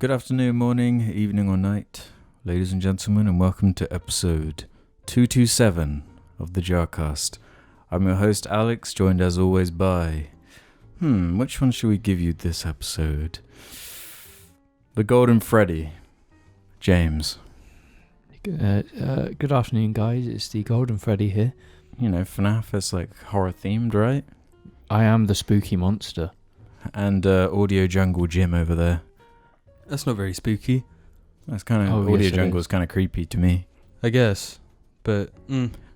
Good afternoon, morning, evening or night, ladies and gentlemen, and welcome to episode 227 of the JARCAST. I'm your host Alex, joined as always by... which one should we give you this episode? The Golden Freddy, James. Good afternoon, guys. It's the Golden Freddy here. You know, FNAF is like horror themed, right? I am the spooky monster. And Audio Jungle Jim over there. That's not very spooky. That's kind of Audio Jungle is kind of creepy to me. I guess, but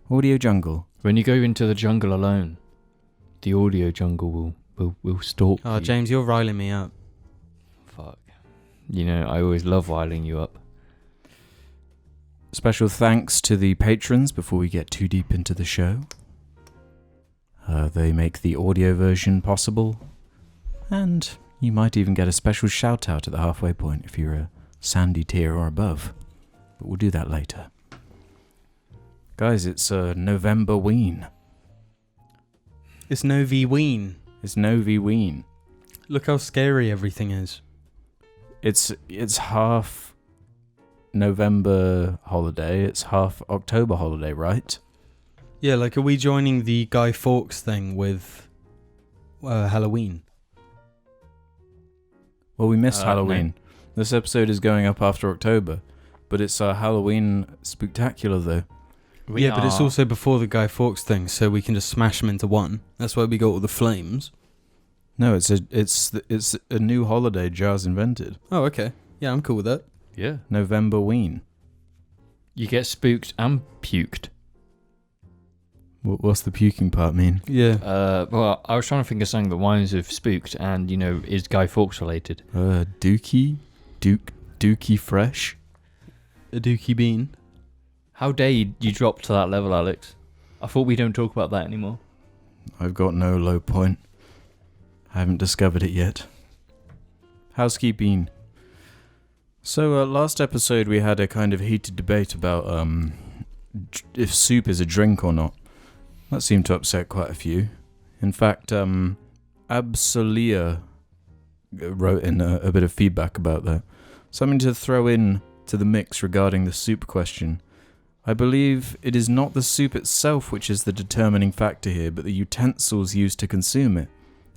Audio Jungle. When you go into the jungle alone, the Audio Jungle will stalk you. Oh, James, you're riling me up. Fuck. You know, I always love riling you up. Special thanks to the patrons before we get too deep into the show. They make the audio version possible, and you might even get a special shout out at the halfway point if you're a sandy tier or above. But we'll do that later. Guys, it's November-ween. It's NOWEEN. It's NOWEEN. Look how scary everything is. It's half November holiday, it's half October holiday, right? Yeah, like are we joining the Guy Fawkes thing with Halloween? Well, we missed Halloween. No. This episode is going up after October, but it's our Halloween spooktacular though. But it's also before the Guy Fawkes thing, so we can just smash them into one. That's why we got all the flames. No, it's a new holiday Jar's invented. Oh, okay. Yeah, I'm cool with that. Yeah. November-ween. You get spooked and puked. What's the puking part mean? Yeah. Well, I was trying to think of something that rhymes with spooked and, you know, is Guy Fawkes related. Dookie fresh. A dookie bean. How dare you drop to that level, Alex? I thought we don't talk about that anymore. I've got no low point. I haven't discovered it yet. Housekeeping. So last episode we had a kind of heated debate about if soup is a drink or not. That seemed to upset quite a few. In fact, Absolia wrote in a bit of feedback about that. Something to throw in to the mix regarding the soup question. I believe it is not the soup itself which is the determining factor here, but the utensils used to consume it.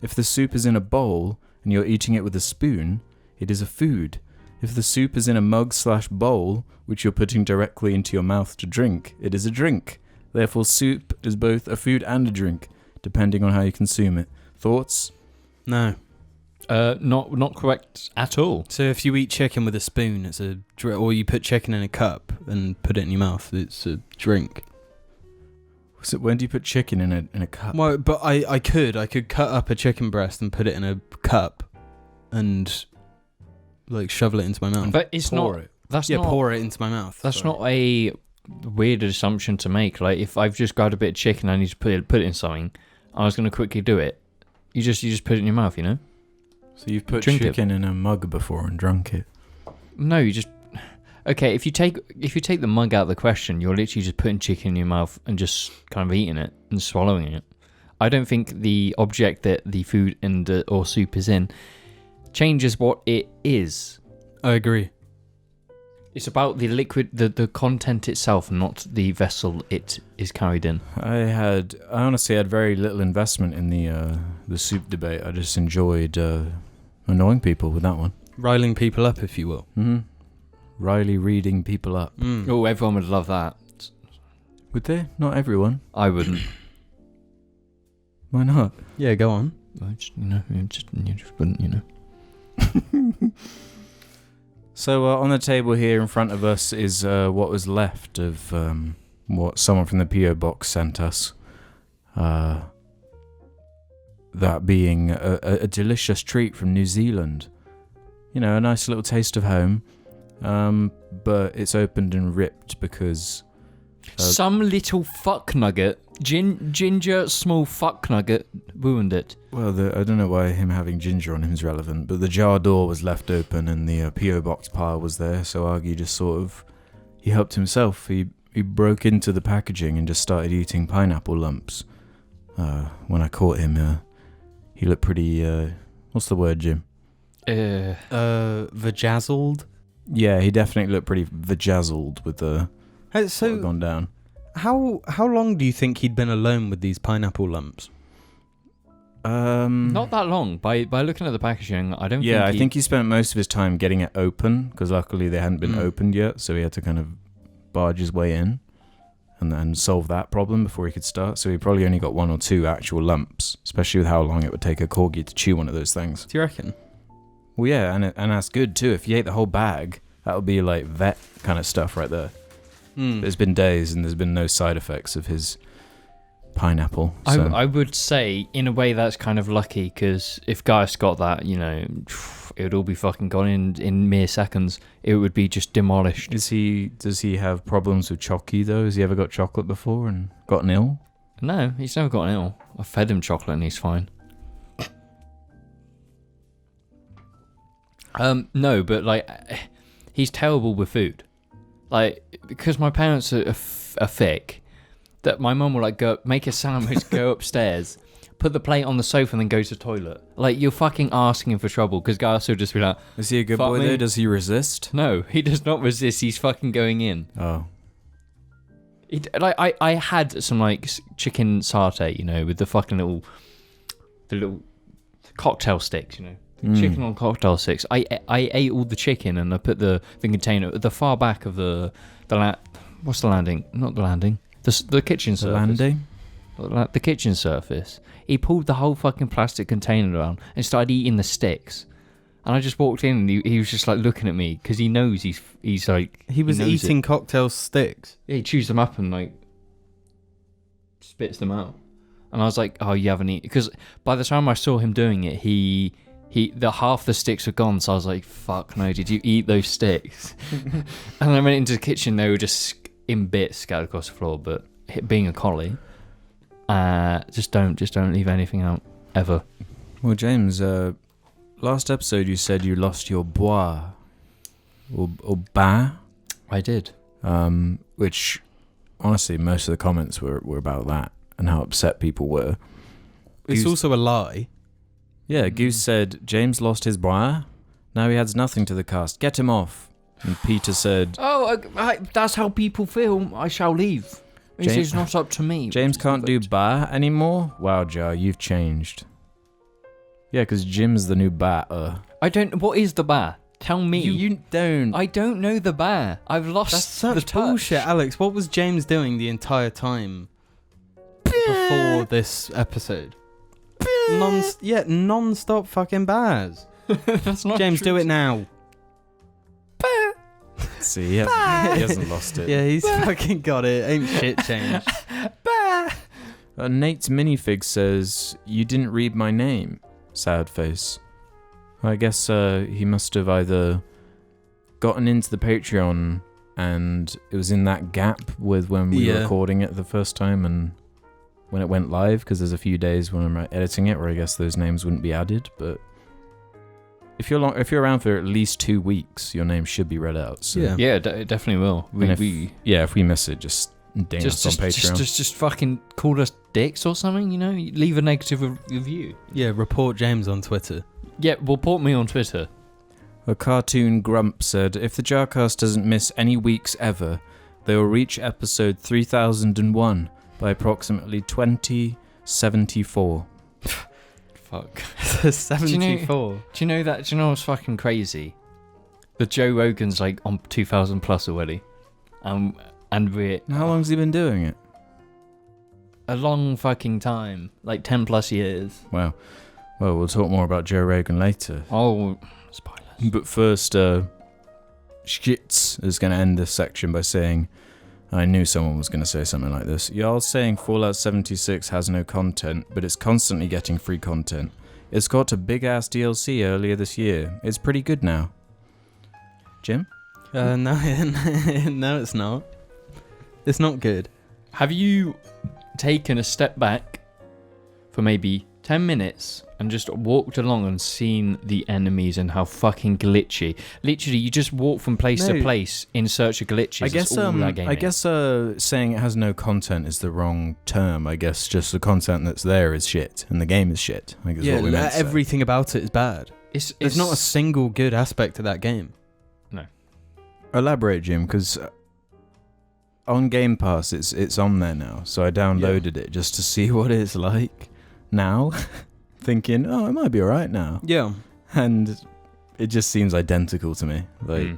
If the soup is in a bowl and you're eating it with a spoon, it is a food. If the soup is in a mug/bowl, which you're putting directly into your mouth to drink, it is a drink. Therefore, soup is both a food and a drink, depending on how you consume it. Thoughts? No. Not correct at all. So if you eat chicken with a spoon, it's a or you put chicken in a cup and put it in your mouth, it's a drink. So when do you put chicken in a cup? Well, but I could cut up a chicken breast and put it in a cup and like shovel it into my mouth. But it's pour not. It. That's yeah, not, pour it into my mouth. That's not a weird assumption to make. Like if I've just grabbed a bit of chicken and I need to put it in something, I was going to quickly do it. You just put it in your mouth, you know. So you've put Drink chicken in a mug before and drunk it? No, you just... Okay, if you take the mug out of the question, you're literally just putting chicken in your mouth and just kind of eating it and swallowing it. I don't think the object that the food or soup is in changes what it is. I agree. It's about the liquid, the content itself, not the vessel it is carried in. I honestly had very little investment in the soup debate. I just enjoyed annoying people with that one. Riling people up, if you will. Mm-hmm. Riley reading people up. Oh, everyone would love that. Would they? Not everyone. I wouldn't. Why not? Yeah, go on. I just, you just wouldn't, you know. So on the table here in front of us is what was left of what someone from the PO box sent us. That being a delicious treat from New Zealand. You know, a nice little taste of home. But it's opened and ripped because... some little fuck nugget, ginger small fuck nugget, ruined it. Well, I don't know why him having ginger on him is relevant, but the jar door was left open and the PO box pile was there, so Argy just sort of... He helped himself. He broke into the packaging and just started eating pineapple lumps. When I caught him, he looked pretty... what's the word, Jim? Vajazzled. Yeah, he definitely looked pretty vajazzled with the what So had gone down. how long do you think he'd been alone with these pineapple lumps? Not that long. By looking at the packaging, I don't think Yeah, I think he spent most of his time getting it open, because luckily they hadn't been opened yet, so he had to kind of barge his way in and then solve that problem before he could start. So he probably only got 1 or 2 actual lumps, especially with how long it would take a corgi to chew one of those things. Do you reckon? Well, yeah, and that's good too. If you ate the whole bag, that would be like vet kind of stuff right there. There's been days and there's been no side effects of his pineapple. So. I would say, in a way, that's kind of lucky, because if Gaius got that, you know, it would all be fucking gone in mere seconds. It would be just demolished. Does he have problems with chocky though? Has he ever got chocolate before and gotten ill? No, he's never gotten ill. I fed him chocolate and he's fine. No, but like, he's terrible with food. Like, because my parents are thick, that my mum will like go make a sandwich, go upstairs, put the plate on the sofa, and then go to the toilet. Like, you're fucking asking him for trouble, because Gaius will just be like, is he a good "Fuck boy me." though? Does he resist? No, he does not resist. He's fucking going in. Oh. I had some like chicken satay, you know, with the fucking little cocktail sticks, you know. Chicken on cocktail sticks. I ate all the chicken, and I put the container at the far back of the what's the landing? Not the landing. The kitchen surface. The landing? The kitchen surface. He pulled the whole fucking plastic container down and started eating the sticks. And I just walked in, and he was just like looking at me, because he knows he's like... He was eating cocktail sticks. Yeah, he chews them up and like spits them out. And I was like, oh, you haven't eaten... Because by the time I saw him doing it, half the sticks were gone, so I was like, fuck no, did you eat those sticks? And I went into the kitchen, they were just in bits scattered across the floor, but being a collie, just don't leave anything out, ever. Well, James, last episode you said you lost your bois, or ba. I did. Which, honestly, most of the comments were about that, and how upset people were. It's also a lie. Yeah, Goose said, James lost his bois, now he adds nothing to the cast, get him off. And Peter said... Oh, that's how people feel, I shall leave. It's not up to me. James can't do ba anymore? Wow, Jar, you've changed. Yeah, because Jim's the new ba. I don't... What is the ba? Tell me. You don't. I don't know the ba. I've lost That's such the touch. bullshit, Alex. What was James doing the entire time before this episode? Non-stop fucking bars. That's not James, true. do it now. See, he hasn't lost it. Yeah, he's fucking got it. Ain't shit changed. Nate's minifig says, you didn't read my name. Sad face. I guess he must have either gotten into the Patreon and it was in that gap with when we were recording it the first time and when it went live, because there's a few days when I'm editing it where I guess those names wouldn't be added, but if you're around for at least 2 weeks, your name should be read out. So. Yeah, it definitely will. If we miss it, just ding us on Patreon. Just fucking call us dicks or something, you know? Leave a negative review. Yeah, report James on Twitter. Yeah, report me on Twitter. A cartoon grump said, if the JARCAST doesn't miss any weeks ever, they will reach episode 3001 by approximately 2074. Fuck. 74. Do you know what's fucking crazy? The Joe Rogan's like on 2000 plus already. And we're... How long's he been doing it? A long fucking time. Like 10 plus years. Wow. Well, we'll talk more about Joe Rogan later. Oh, spoilers. But first, Shits is going to end this section by saying, I knew someone was going to say something like this. Y'all saying Fallout 76 has no content, but it's constantly getting free content. It's got a big-ass DLC earlier this year. It's pretty good now. Jim? No, no, it's not. It's not good. Have you taken a step back for maybe 10 minutes and just walked along and seen the enemies and how fucking glitchy? Literally, you just walk from place to place in search of glitches. I guess saying it has no content is the wrong term. I guess just the content that's there is shit and the game is shit. I guess what we meant to say. Everything about it is bad. There's not a single good aspect to that game. No. Elaborate, Jim, because on Game Pass it's on there now. So I downloaded it just to see what it's like now, thinking, oh, it might be alright now. Yeah. And it just seems identical to me. Like,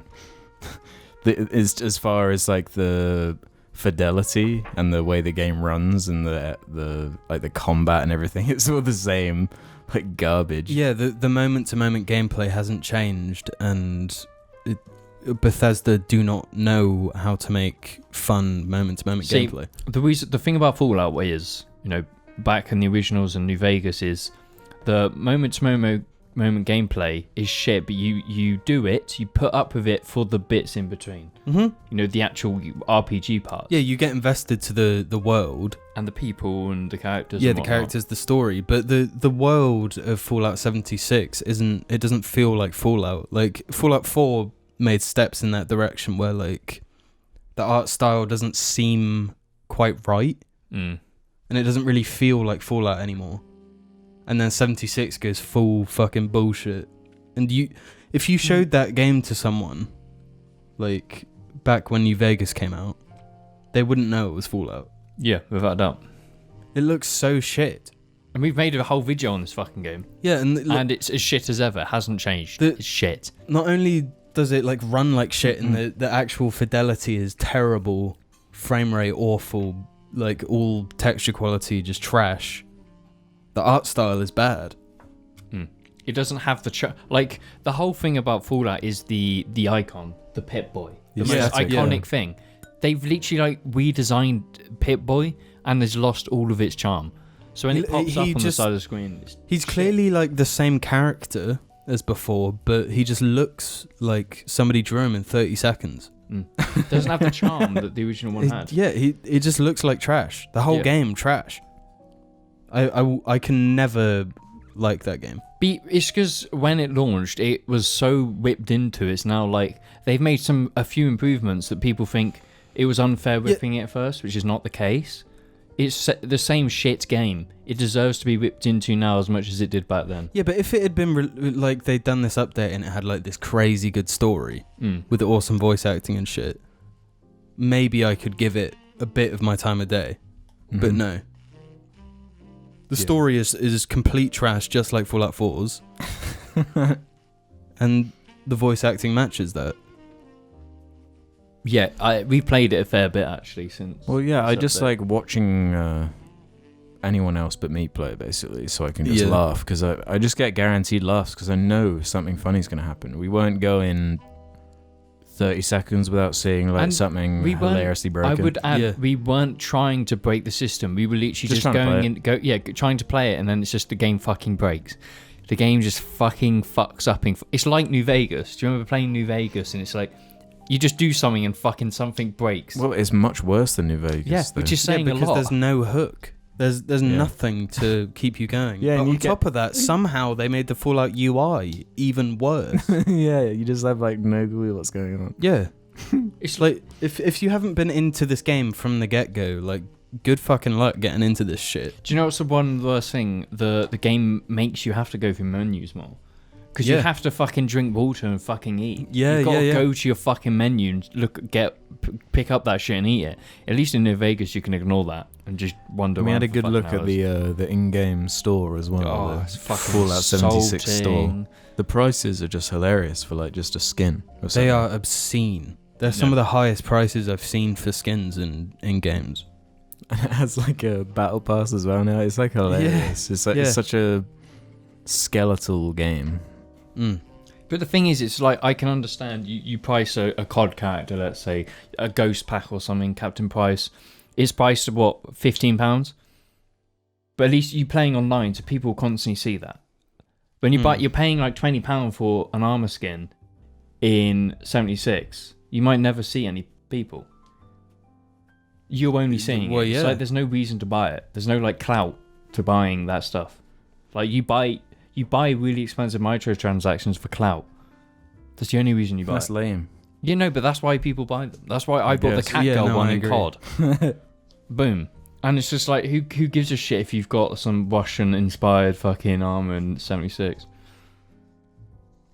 it's as far as like the fidelity and the way the game runs and the like the combat and everything, it's all the same, like garbage. Yeah, the moment to moment gameplay hasn't changed, and Bethesda do not know how to make fun moment to moment gameplay. The thing about Fallout is, back in the originals and New Vegas, is the moment to moment gameplay is shit, but you do it, you put up with it for the bits in between. The actual RPG part. Yeah, you get invested to the world and the people and the characters. Yeah, and the whatnot. characters, the story, but the world of Fallout 76 doesn't feel like Fallout. Like Fallout 4 made steps in that direction where like the art style doesn't seem quite right, and it doesn't really feel like Fallout anymore. And then 76 goes full fucking bullshit. And if you showed that game to someone, like back when New Vegas came out, they wouldn't know it was Fallout. Yeah, without a doubt. It looks so shit. And we've made a whole video on this fucking game. Yeah, and it's as shit as ever. It hasn't changed. It's shit. Not only does it like run like shit, and the actual fidelity is terrible, frame rate awful, like all texture quality just trash. The art style is bad. It doesn't have the like the whole thing about Fallout is the icon, the Pip-Boy, the most iconic thing. They've literally like redesigned Pip-Boy, and has lost all of its charm. So when it pops up on the side of the screen, he's clearly like the same character as before, but he just looks like somebody drew him in 30 seconds. Doesn't have the charm that the original one had. Yeah, it just looks like trash. The whole game trash. I can never like that game. It's because when it launched, it was so whipped into. It's now like they've made a few improvements that people think it was unfair whipping it at first, which is not the case. It's the same shit game. It deserves to be whipped into now as much as it did back then. Yeah, but if it had been like they'd done this update and it had like this crazy good story with awesome voice acting and shit, maybe I could give it a bit of my time of day. But no. The story is complete trash, just like Fallout 4's. And the voice acting matches that. Yeah, we played it a fair bit actually since. Well, yeah, I just like watching anyone else but me play, basically, so I can just laugh, because I just get guaranteed laughs because I know something funny's going to happen. We won't go in 30 seconds without seeing like something hilariously broken. I would add, we weren't trying to break the system. We were literally just trying to play it, and then it's just the game fucking breaks. The game just fucking fucks up. It's like New Vegas. Do you remember playing New Vegas? And it's like you just do something and fucking something breaks. Well, it's much worse than New Vegas. Yeah, which is saying a lot. Because there's no hook. There's nothing to keep you going. Yeah, but and on top of that, somehow they made the Fallout UI even worse. Yeah, you just have like no clue what's going on. Yeah. It's like if you haven't been into this game from the get-go, like good fucking luck getting into this shit. Do you know what's the one worst thing? The game makes you have to go through menus more. Because you have to fucking drink water and fucking eat. Yeah, You've got to go to your fucking menu and pick up that shit and eat it. At least in New Vegas, you can ignore that and just wander around. We had a good look hours. at the in-game store as well. Oh, the it's fucking Fallout 76 salting. store. The prices are just hilarious for like just a skin. Or something. They are obscene. They're some of the highest prices I've seen for skins in games. And it has like a battle pass as well now. It's like hilarious. It's like it's such a skeletal game. But the thing is, it's like I can understand you price a COD character, let's say a Ghost Pack or something, Captain Price. It's priced at what, £15? But at least you're playing online, so people constantly see that. When you buy, you're paying like £20 for an armor skin in 76. You might never see any people. You're only seeing it. It's like there's no reason to buy it. There's no like clout to buying that stuff. Like you buy really expensive microtransactions for clout. That's the only reason you buy That's it. lame. Yeah, no, but that's why people buy them. That's why I bought the Cat Girl one in COD. Boom. And it's just like, who gives a shit if you've got some Russian-inspired fucking armor in 76?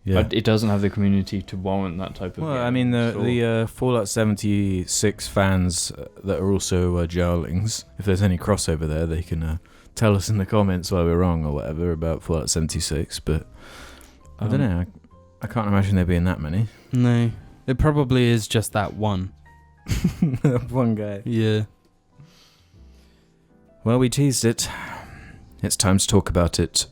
Yeah. But it doesn't have the community to warrant that type of. Well, I mean, the Fallout 76 fans that are also JARlings, if there's any crossover there, they can tell us in the comments why we're wrong or whatever about Fallout 76. But I don't know. I can't imagine there being that many. No. It probably is just that one. One guy. Yeah. Well, we teased it. It's time to talk about it.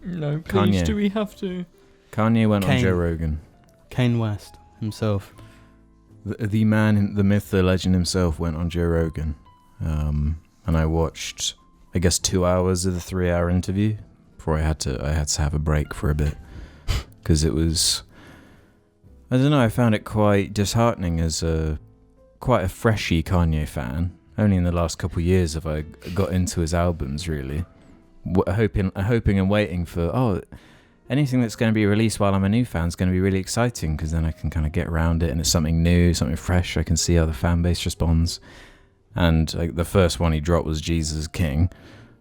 No, please, Kanye. do we have to? Kanye went on Kane. Joe Rogan. Kanye West himself. The man, the myth, the legend himself went on Joe Rogan. And I watched, I guess, 2 hours of the 3-hour interview before I had to have a break for a bit. Because it was, I don't know, I found it quite disheartening as quite a freshy Kanye fan. Only in the last couple of years have I got into his albums, really. Hoping and waiting for, anything that's going to be released while I'm a new fan is going to be really exciting, because then I can kind of get around it and it's something new, something fresh. I can see how the fan base responds. And like, the first one he dropped was Jesus King.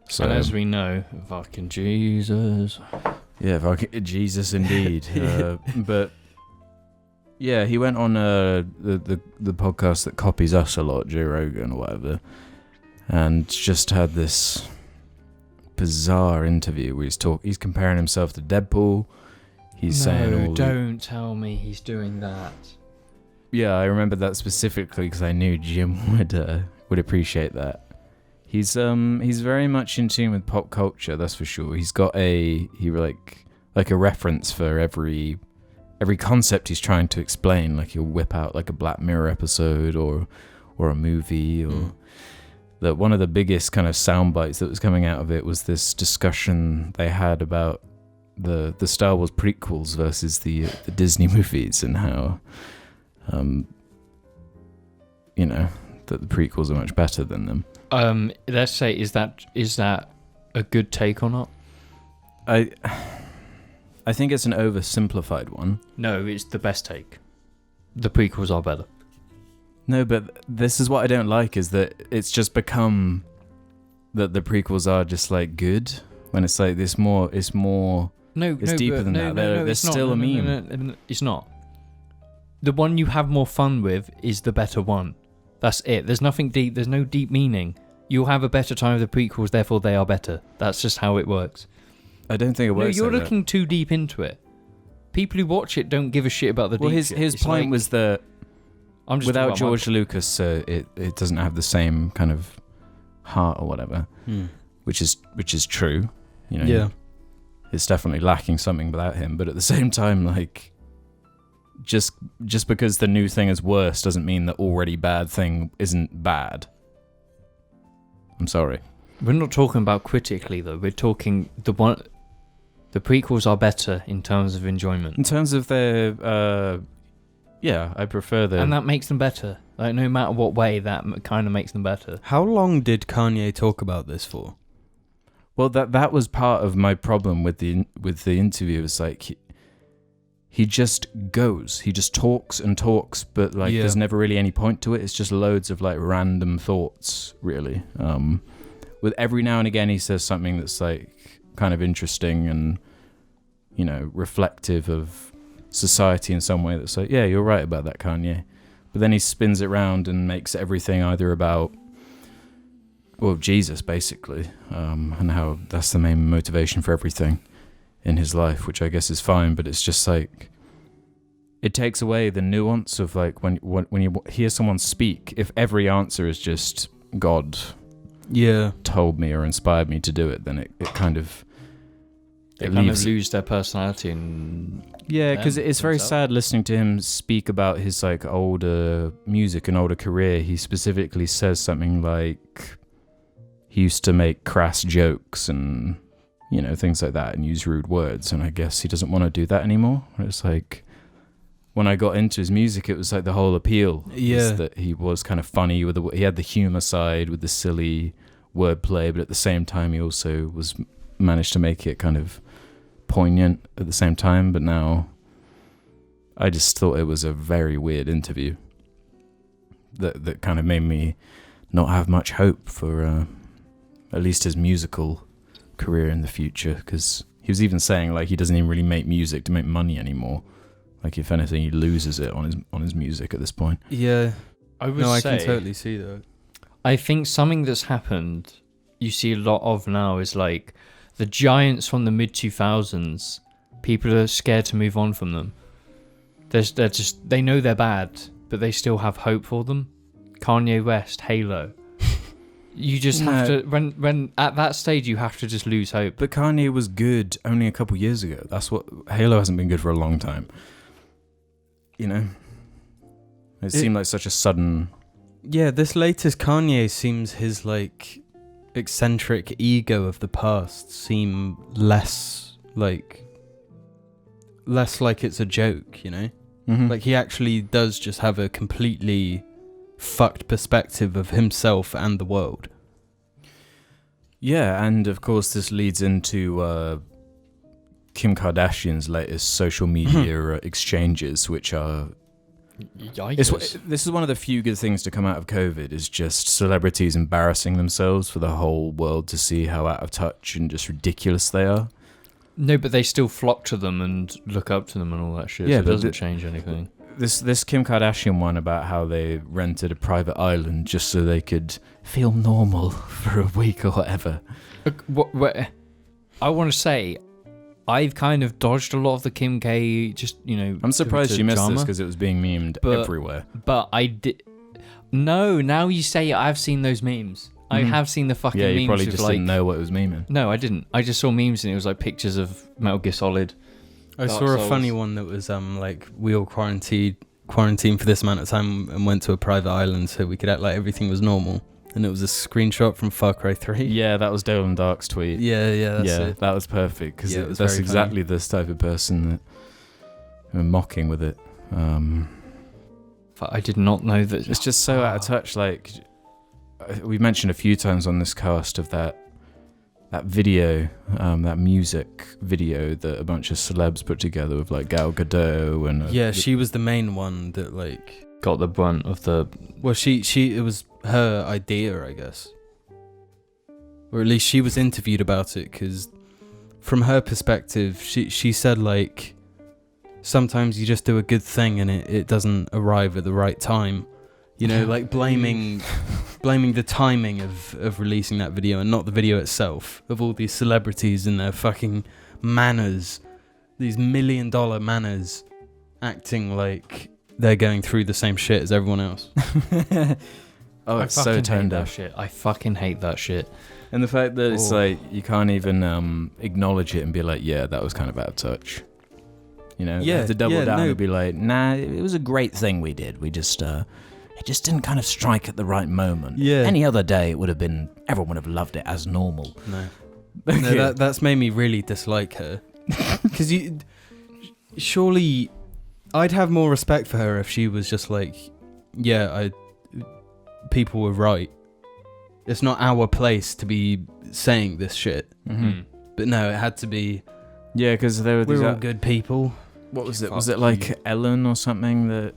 So, And as we know, fucking Jesus. Yeah, fucking Jesus indeed. But yeah, he went on the podcast that copies us a lot, Joe Rogan or whatever, and just had this bizarre interview where he's comparing himself to Deadpool. He's saying don't tell me he's doing that. Yeah, I remember that specifically because I knew Jim would appreciate that. He's very much in tune with pop culture, that's for sure. He's got a reference for every concept he's trying to explain. Like he'll whip out like a Black Mirror episode or a movie or that. One of the biggest kind of sound bites that was coming out of it was this discussion they had about the Star Wars prequels versus the Disney movies, and how that the prequels are much better than them. Let's say, is that a good take or not? I think it's an oversimplified one. No, it's the best take. The prequels are better. No, but this is what I don't like, is that it's just become that the prequels are just like good, when it's like it's more it's deeper than that. There's still a meme. No, it's not. The one you have more fun with is the better one. That's it. There's nothing deep. There's no deep meaning. You'll have a better time with the prequels, therefore they are better. That's just how it works. I don't think it works. No, you're like looking that. too deep into it. People who watch it don't give a shit about the deep shit. His point was that without George Lucas, it doesn't have the same kind of heart or whatever, which is true. Yeah, it's definitely lacking something without him. But at the same time, like, just because the new thing is worse doesn't mean the already bad thing isn't bad. I'm sorry. We're not talking about critically though. We're talking the prequels are better in terms of enjoyment. In terms of their, I prefer them. And that makes them better. Like, no matter what way, that kind of makes them better. How long did Kanye talk about this for? Well, that was part of my problem with the interview. It's like he just goes. He just talks and talks, but like there's never really any point to it. It's just loads of like random thoughts, really. With every now and again he says something that's like kind of interesting and, reflective of society in some way, that's like, yeah, you're right about that, Kanye. But then he spins it around and makes everything either about, well, Jesus, basically, and how that's the main motivation for everything in his life, which I guess is fine, but it's just like, it takes away the nuance of like when you hear someone speak, if every answer is just God told me or inspired me to do it, then it kind of lose their personality. And because it's very sad listening to him speak about his like older music and older career. He specifically says something like he used to make crass jokes and things like that and use rude words, and I guess he doesn't want to do that anymore. It's like, when I got into his music, it was like the whole appeal is that he was kind of funny he had the humor side with the silly wordplay, but at the same time he also managed to make it kind of poignant at the same time. But now I just thought it was a very weird interview that kind of made me not have much hope for at least his musical career in the future, because he was even saying like he doesn't even really make music to make money anymore. Like if anything, he loses it on his music at this point. Yeah. I would I say, can totally see that. I think something that's happened, you see a lot of now, is like the giants from the mid 2000s. People are scared to move on from them. They know they're bad, but they still have hope for them. Kanye West, Halo. You just have to, when at that stage, you have to just lose hope. But Kanye was good only a couple years ago. That's what Halo hasn't been good for a long time. You know, it seemed like such a sudden. Yeah, this latest Kanye seems his like eccentric ego of the past seem less like it's a joke, you know? Mm-hmm. Like he actually does just have a completely fucked perspective of himself and the world. Yeah, and of course this leads into Kim Kardashian's latest social media exchanges, which are... This is one of the few good things to come out of COVID, is just celebrities embarrassing themselves for the whole world to see how out of touch and just ridiculous they are. No, but they still flock to them and look up to them and all that shit. Yeah, so it but doesn't change anything. This Kim Kardashian one about how they rented a private island just so they could feel normal for a week or whatever. I want to say, I've kind of dodged a lot of the Kim K, just, you know... I'm surprised you missed drama, this because it was being memed everywhere. But I did... No, now you say it, I've seen those memes. I have seen the fucking memes. Yeah, you probably with just like, didn't know what it was memeing. No, I didn't. I just saw memes and it was like pictures of Metal Gear Solid. I Dark saw a Souls. funny one that was like we all quarantined for this amount of time and went to a private island so we could act like everything was normal. And it was a screenshot from Far Cry 3. Yeah, that was Dale and Dark's tweet. Yeah, that's it. That was perfect because Yeah, it was that's very exactly funny. this type of person that we're mocking with it. I did not know that. It's just so out of touch. Like we mentioned a few times on this cast of that video, that music video that a bunch of celebs put together with like Gal Gadot and she was the main one that like got the brunt of the... Well, it was her idea, I guess. Or at least she was interviewed about it, because from her perspective, she said, like, sometimes you just do a good thing and it doesn't arrive at the right time. You know, like blaming the timing of releasing that video and not the video itself, of all these celebrities and their fucking manners, these $1 million manners, acting like they're going through the same shit as everyone else. Oh, it's so tone that deaf. shit. I fucking hate that shit. And the fact that it's like you can't even acknowledge it and be like, yeah, that was kind of out of touch. You know, you have to double down and be like, nah, it was a great thing we did. We just it just didn't kind of strike at the right moment. Yeah. Any other day, it would have been, everyone would have loved it as normal. No, no, that's made me really dislike her. Because surely I'd have more respect for her if she was just like, yeah, people were right. It's not our place to be saying this shit. Mm-hmm. But no, it had to be. Yeah, because there were these. We're all good people. What was it? Was it like Ellen or something that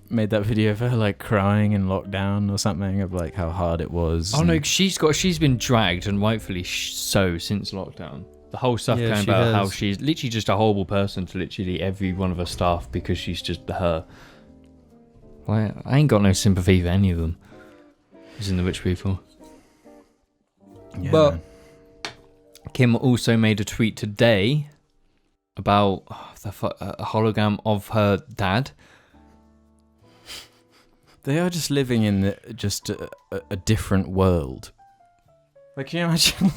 made that video of her like crying in lockdown or something, of like how hard it was? Oh no, she's been dragged, and rightfully so, since lockdown. The whole stuff going about how she's literally just a horrible person to literally every one of her staff because she's just her. Well, I ain't got no sympathy for any of them. As in the rich people. Yeah, but man. Kim also made a tweet today about a hologram of her dad. They are just living in just a different world. Like, can you imagine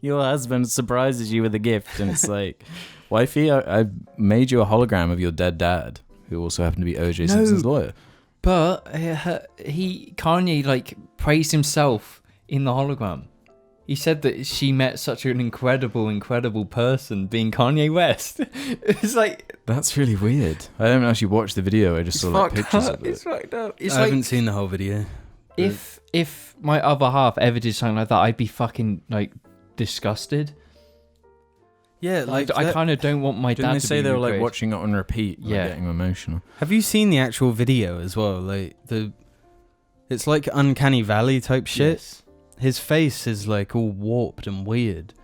your husband surprises you with a gift and it's like, wifey, I made you a hologram of your dead dad, who also happened to be O.J. Simpson's lawyer. But Kanye like praised himself in the hologram. He said that she met such an incredible person, being Kanye West. It's like, that's really weird. I haven't actually watched the video. I just saw like pictures of it. It's fucked up. It's I haven't seen the whole video. If my other half ever did something like that, I'd be fucking like disgusted. Yeah, like I kind of don't want my dad to be. Didn't they say they were like regraced. watching it on repeat, like, Yeah. getting emotional? Have you seen the actual video as well? Like it's like Uncanny Valley type shit. Yes. His face is like all warped and weird.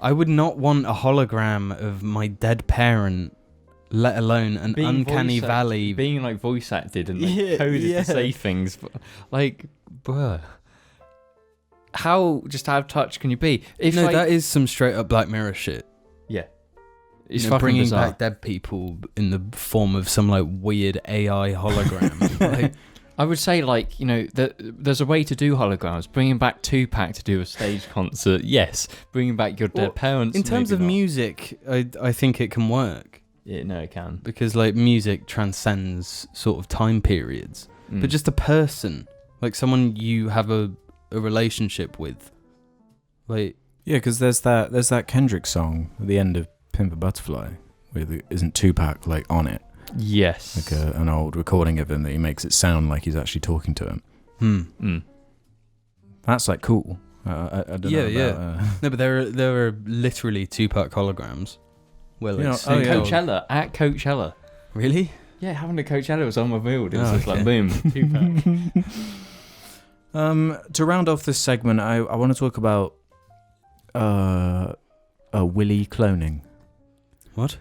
I would not want a hologram of my dead parent, let alone an uncanny valley. Being like voice acted and like coded to say things. Like, bruh. How just out of touch can you be? If, no, like, that is some straight up Black Mirror shit. Yeah. It's fucking bringing bizarre. back dead people in the form of some like weird AI hologram. Like, I would say, like, you know, there's a way to do holograms. Bringing back Tupac to do a stage concert, yes. Bringing back your dead parents, in terms maybe of not. music, I think it can work. Yeah, no, it can. Because like music transcends sort of time periods. But just a person, like someone you have a relationship with, like Yeah, because there's that Kendrick song at the end of Pimp a Butterfly where there isn't Tupac like on it. Yes. Like an old recording of him that he makes it sound like he's actually talking to him. That's like cool. I don't know about, No, but there are literally Tupac holograms. Well, You know, it's Coachella, at Coachella. Really? Yeah, having a Coachella was on my build. It was Oh, just like, okay. boom, Tupac. To round off this segment, I want to talk about Willy cloning. What?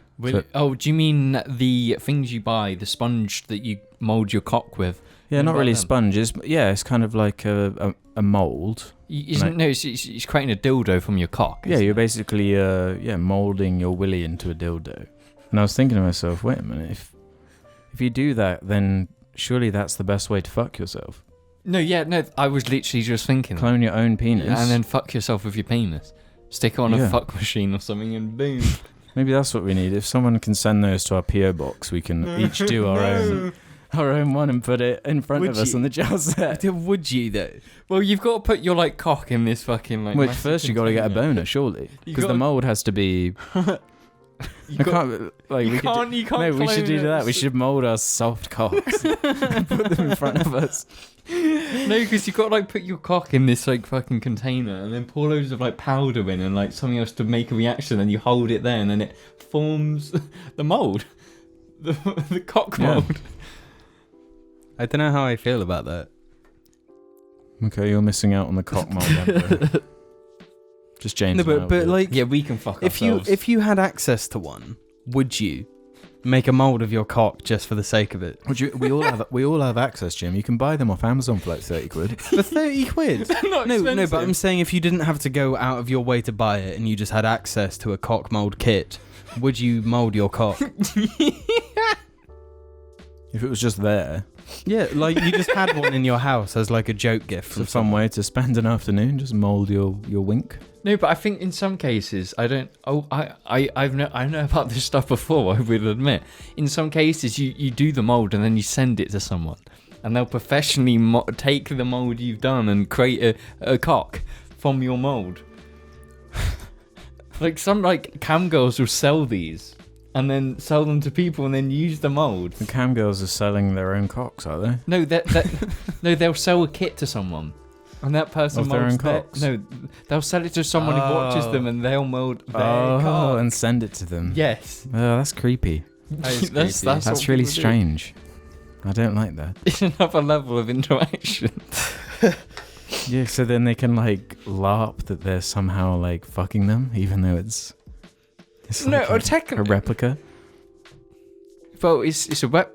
Oh, do you mean the things you buy, the sponge that you mould your cock with? Yeah, You not buy really a them? sponge. It's kind of like a mold. It's creating a dildo from your cock. Yeah, isn't you're it? basically molding your willy into a dildo. And I was thinking to myself, wait a minute, if you do that, then surely that's the best way to fuck yourself. No, I was literally just thinking. Clone your own penis. And then fuck yourself with your penis. Stick it on Yeah. a fuck machine or something and boom. Maybe that's what we need. If someone can send those to our PO box, we can each do our own one and put it in front of us on the jar set. Would you though? Well, you've got to put your like cock in this fucking like. Which massive first you got to get a container. boner, surely, You because the gotta- mold has to be. You I got- can't like you we can't. could. You can't. No, we should clone do that. it. We should mold our soft cocks, and put them in front of us. No, because you've got to like put your cock in this like fucking container and then pour loads of like powder in and like something else to make a reaction and you hold it there and then it forms the mold. The cock Yeah. mold. I don't know how I feel about that. Okay, you're missing out on the cock mold. then, bro. Just James. No, and I but will. like, Yeah, we can fuck if ourselves. you had access to one, would you make a mold of your cock just for the sake of it? we all have access, Jim. You can buy them off Amazon for like 30 quid. For 30 quid? Not No, expensive. but I'm saying if you didn't have to go out of your way to buy it and you just had access to a cock mold kit, would you mold your cock? If it was just there, Yeah, like you just had one in your house as like a joke gift it's from a fun way to spend an afternoon. Just mold your wink. No, but I think in some cases, I don't. Oh, I know about this stuff before. I will admit. In some cases, you do the mold and then you send it to someone, and they'll professionally take the mold you've done and create a cock from your mold. Like some like cam girls will sell these and then sell them to people and then use the mold. The cam girls are selling their own cocks, are they? No, no, they'll sell a kit to someone. And that person Of their molds own cocks? No, they'll sell it to someone who watches them and they'll mold their cock. And send it to them. Yes. Oh, that's creepy. is That's creepy. That's what really people do. strange. I don't like that. It's another level of interaction. Yeah, so then they can like LARP that they're somehow like fucking them, even though it's No, like or a technically, replica. well, it's a web.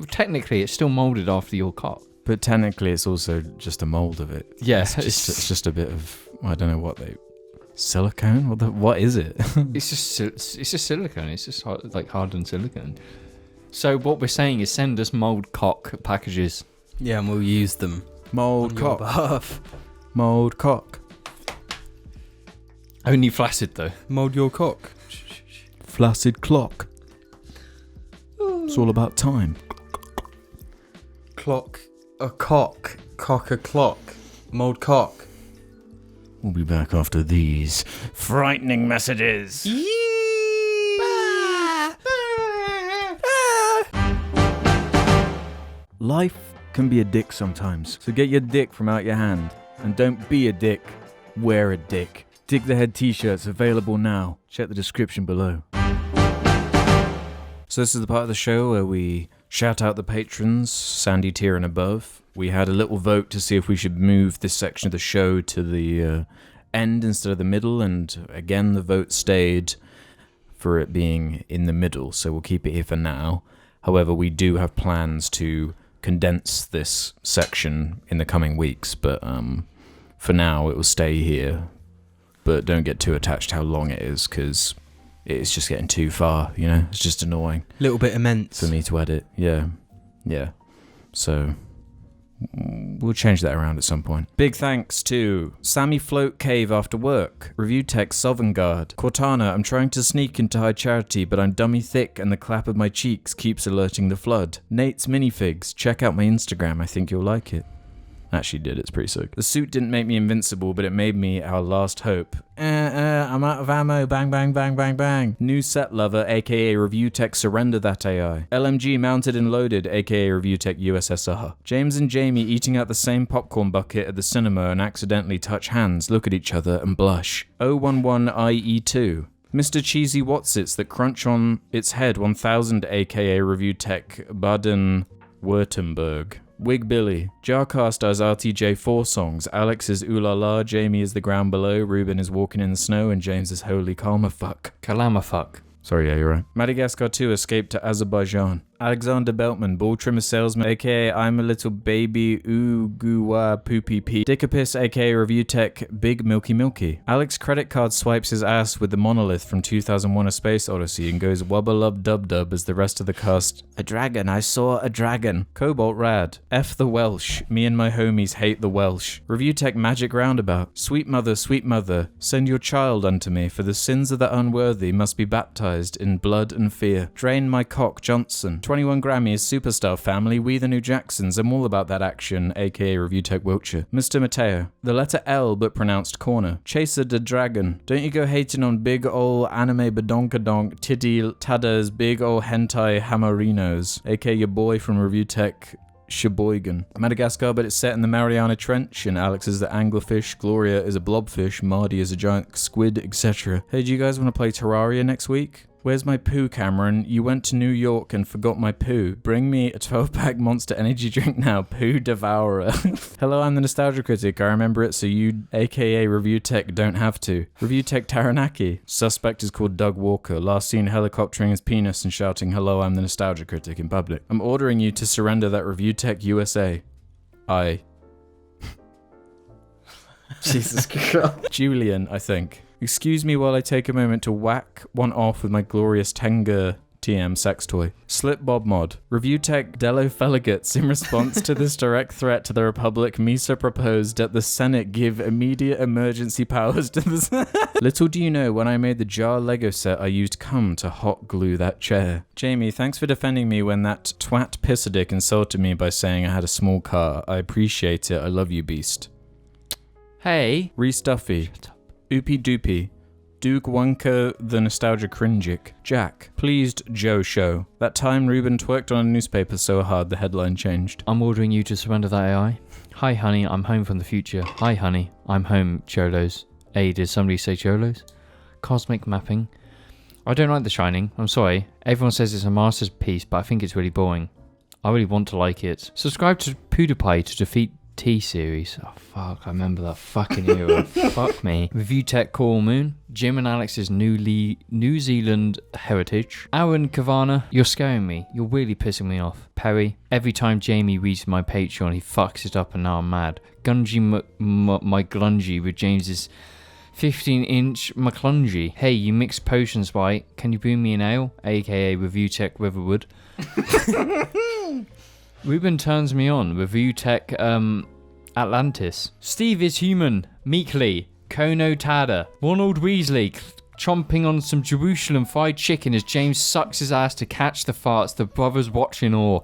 Technically, it's still molded after your cock. But technically, it's also just a mold of it. Yeah, It's just a bit of I don't know what silicone. What is it? it's just silicone. It's just like hardened silicone. So what we're saying is send us mold cock packages. Yeah, and we'll use them Mold on your behalf. Mold cock. Only flaccid though. Mold your cock. Flaccid clock. It's all about time. Clock a cock. Cock a clock. Mold cock. We'll be back after these frightening messages. Life can be a dick sometimes, so get your dick from out your hand. And don't be a dick, wear a dick. Dick the Head t-shirts available now. Check the description below. So this is the part of the show where we shout out the patrons, Sandy tier and above. We had a little vote to see if we should move this section of the show to the end instead of the middle, and again the vote stayed for it being in the middle, so we'll keep it here for now. However, we do have plans to condense this section in the coming weeks, but for now it will stay here. But don't get too attached to how long it is, because it's just getting too far, you know? It's just annoying. A little bit immense. For me to edit, yeah. So we'll change that around at some point. Big thanks to Sammy Float Cave After Work, Review Tech Sovengard, Cortana, I'm trying to sneak into high charity, but I'm dummy thick and the clap of my cheeks keeps alerting the flood. Nate's Minifigs, check out my Instagram, I think you'll like it. Actually did, it's pretty sick. The suit didn't make me invincible, but it made me our last hope. I'm out of ammo, bang, bang, bang, bang, bang. New set lover, aka Review Tech Surrender That AI. LMG mounted and loaded, aka Review Tech USSR. James and Jamie eating out the same popcorn bucket at the cinema and accidentally touch hands, look at each other and blush. 011IE2. Mr. Cheesy Watsits that crunch on its head 1000, aka Review Tech Baden-Württemberg. Wig Billy. JARCAST does RTJ4 songs. Alex is Ooh La La, Jamie is The Ground Below, Ruben is Walking in the Snow, and James is Holy Kalmafuck. Kalamafuck. Sorry, yeah, you're right. Madagascar 2 escaped to Azerbaijan. Alexander Beltman, ball trimmer salesman, aka I'm a little baby, ooh, goo, wah, poopy pee. Dickapis, aka Review Tech, Big Milky Milky. Alex credit card swipes his ass with the monolith from 2001 A Space Odyssey and goes wubba lub dub dub as the rest of the cast. A dragon, I saw a dragon. Cobalt Rad. F the Welsh. Me and my homies hate the Welsh. Review Tech Magic Roundabout. Sweet mother, send your child unto me, for the sins of the unworthy must be baptized in blood and fear. Drain my cock, Johnson. 21 Grammys, Superstar Family, We the New Jacksons, I'm all about that action, aka Review Tech Wiltshire. Mr. Mateo, the letter L but pronounced corner. Chaser the Dragon, don't you go hating on big ol' anime badonkadonk titty tadas big ol' hentai hamarinos, aka your boy from Review Tech Sheboygan. Madagascar, but it's set in the Mariana Trench, and Alex is the anglerfish, Gloria is a blobfish, Mardy is a giant squid, etc. Hey, do you guys want to play Terraria next week? Where's my poo, Cameron? You went to New York and forgot my poo. Bring me a 12-pack Monster Energy drink now, poo devourer. Hello, I'm the Nostalgia Critic. I remember it, so you, aka Review Tech, don't have to. Review Tech Taranaki. Suspect is called Doug Walker. Last seen helicoptering his penis and shouting, hello, I'm the Nostalgia Critic in public. I'm ordering you to surrender that Review Tech USA. Jesus Christ. Julian, I think. Excuse me while I take a moment to whack one off with my glorious Tenga TM sex toy. Slip Bob Mod. Review Tech Dello Feligates. In response to this direct threat to the Republic, Misa proposed that the Senate give immediate emergency powers to the Little do you know, when I made the jar Lego set, I used cum to hot glue that chair. Jamie, thanks for defending me when that twat pissadick insulted me by saying I had a small car. I appreciate it. I love you, beast. Hey. Restuffy. Oopie Doopie. Duke Wonka the Nostalgia Cringic. Jack. Pleased Joe Show. That time Ruben twerked on a newspaper so hard the headline changed. I'm ordering you to surrender that AI. Hi honey, I'm home from the future. Hi honey, I'm home, Cholos. Hey, did somebody say Cholos? Cosmic Mapping. I don't like The Shining, I'm sorry. Everyone says it's a masterpiece, but I think it's really boring. I really want to like it. Subscribe to PewDiePie to defeat T-Series. Oh fuck, I remember that fucking era. Fuck me. Review Tech Coral Moon. Jim and Alex's New Zealand heritage. Aaron Kavana. You're scaring me. You're really pissing me off. Perry. Every time Jamie reads my Patreon, he fucks it up and now I'm mad. Gungy my glungy with James's 15-inch McClungy. Hey, you mixed potions, right? Can you bring me an ale? AKA Review Tech Riverwood. Ruben turns me on. Review Tech Atlantis. Steve is human. Meekly. Kono Tada. Ronald Weasley chomping on some Jerusalem fried chicken as James sucks his ass to catch the farts the brothers watch in awe.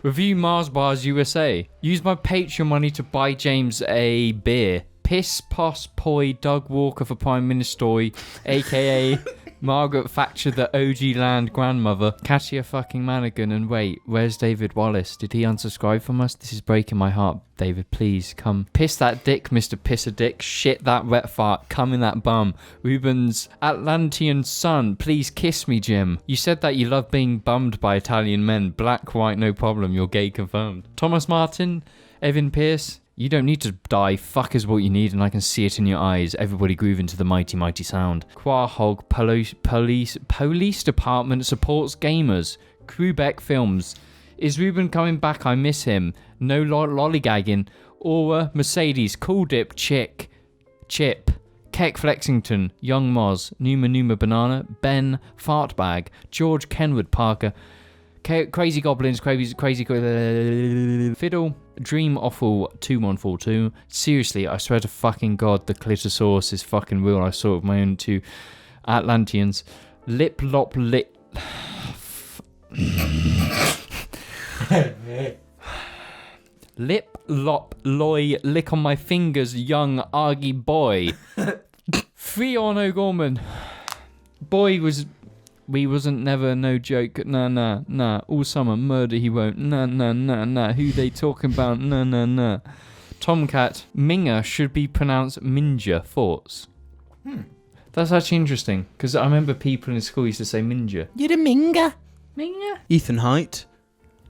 Review Mars Bars USA. Use my Patreon money to buy James a beer. Piss Poss Poi Doug Walker for Prime Minister, aka Margaret Thatcher, the OG land grandmother. Katia fucking Manigan. And wait, where's David Wallace? Did he unsubscribe from us? This is breaking my heart. David, please come. Piss that dick, Mr. Pisser Dick. Shit that wet fart. Come in that bum. Ruben's Atlantean son. Please kiss me, Jim. You said that you love being bummed by Italian men. Black, white, no problem. You're gay confirmed. Thomas Martin. Evan Pierce. You don't need to die. Fuck is what you need, and I can see it in your eyes. Everybody grooving to the mighty, mighty sound. Quahog Police Department supports gamers. Quebec Films. Is Ruben coming back? I miss him. No lollygagging. Aura, Mercedes, Cool Dip, Chip, Keck Flexington, Young Moz, Numa Banana, Ben, Fartbag, George Kenwood Parker, Crazy Goblins, Crazy Fiddle, Dream Offal 2142. Seriously, I swear to fucking God, the Clitosaurus is fucking real. I saw it with my own two Atlanteans. Lip Lop Lit. Lip Lop Loy Lick on my fingers, young Argy boy. Free or no Gorman. Boy we wasn't never no joke. Nah. All summer murder he won't. Nah. Who they talking about? Nah. Tomcat. Minga should be pronounced Minja. Thoughts? That's actually interesting, because I remember people in school used to say Minja. You're the Minga. Minga? Ethan Height.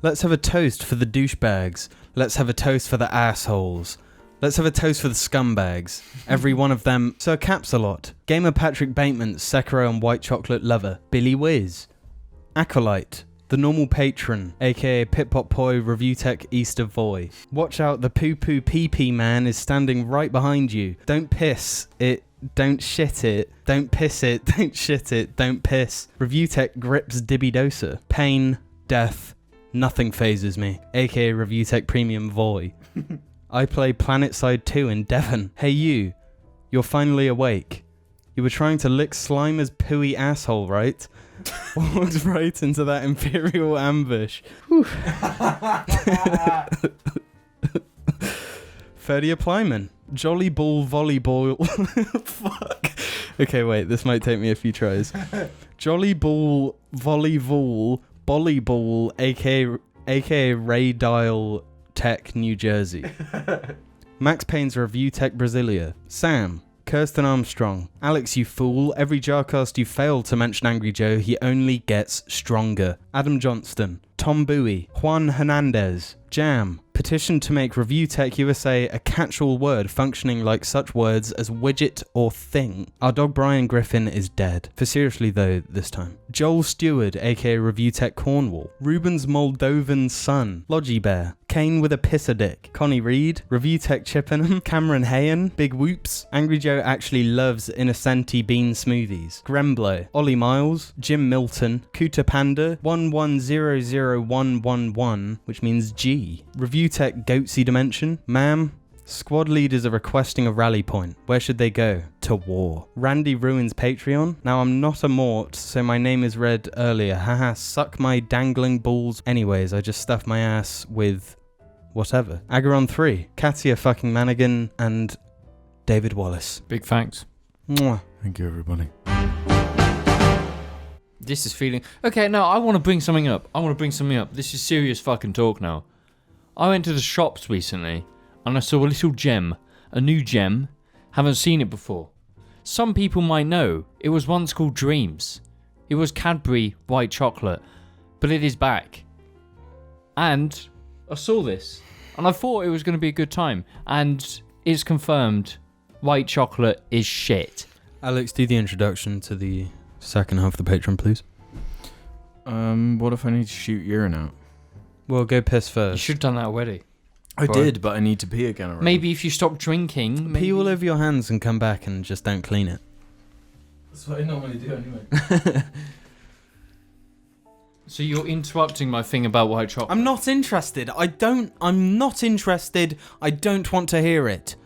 Let's have a toast for the douchebags. Let's have a toast for the assholes. Let's have a toast for the scumbags. Every one of them. Sir Capsalot. Gamer Patrick Bateman, Sekiro and White Chocolate Lover. Billy Wiz. Acolyte. The Normal Patron, aka Pip-Pop Poi Review Tech Easter Voy. Watch out, the poo-poo pee-pee man is standing right behind you. Don't piss it. Don't shit it. Don't piss it. Don't shit it. Don't piss. Review Tech Grips Dibby Dosa. Pain. Death. Nothing phases me. Aka Review Tech Premium Voy. I play Planetside 2 in Devon. Hey you. You're finally awake. You were trying to lick Slimer's pooey asshole, right? Walked right into that Imperial ambush. Ferdia Plyman. Jolly Ball Volleyball. Fuck. Okay, wait, this might take me a few tries. Jolly Ball Volleyball Bolleyball, aka Ray Dial Tech, New Jersey. Max Payne's Review Tech Brasilia. Sam. Kirsten Armstrong. Alex, you fool. Every JARcast you fail to mention Angry Joe, he only gets stronger. Adam Johnston. Tom Bowie. Juan Hernandez. Jam. Petition to make Review Tech USA a catch-all word functioning like such words as widget or thing. Our dog Brian Griffin is dead. For seriously though, this time. Joel Stewart, aka Review Tech Cornwall. Ruben's Moldovan son. Logie Bear. Kane with a pisser dick. Connie Reed. Review Tech Chippenham. Cameron Hayen. Big Whoops. Angry Joe actually loves Innocenti bean smoothies. Gremblo. Ollie Miles. Jim Milton. Kuta Panda. 1100111, which means G. Review Tech Goatsy Dimension. Ma'am. Squad leaders are requesting a rally point. Where should they go? To war. Randy Ruins Patreon. Now I'm not a mort, so my name is read earlier. Haha, suck my dangling balls. Anyways, I just stuffed my ass with whatever. Agaron 3. Katia fucking Manigan and David Wallace. Big thanks. Mwah. Thank you, everybody. This is feeling... Okay, no, I want to bring something up. This is serious fucking talk now. I went to the shops recently and I saw a little gem. A new gem. Haven't seen it before. Some people might know. It was once called Dreams. It was Cadbury white chocolate. But it is back. And I saw this. And I thought it was going to be a good time. And it's confirmed. White chocolate is shit. Alex, do the introduction to the second half of the Patreon, please. What if I need to shoot urine out? Well, go piss You first. should have done that already. I did, but I need to pee again already. Maybe if you stop drinking... Pee all over your hands and come back and just don't clean it. That's what I normally do anyway. So you're interrupting my thing about white chocolate. I'm not interested. I'm not interested. I don't want to hear it.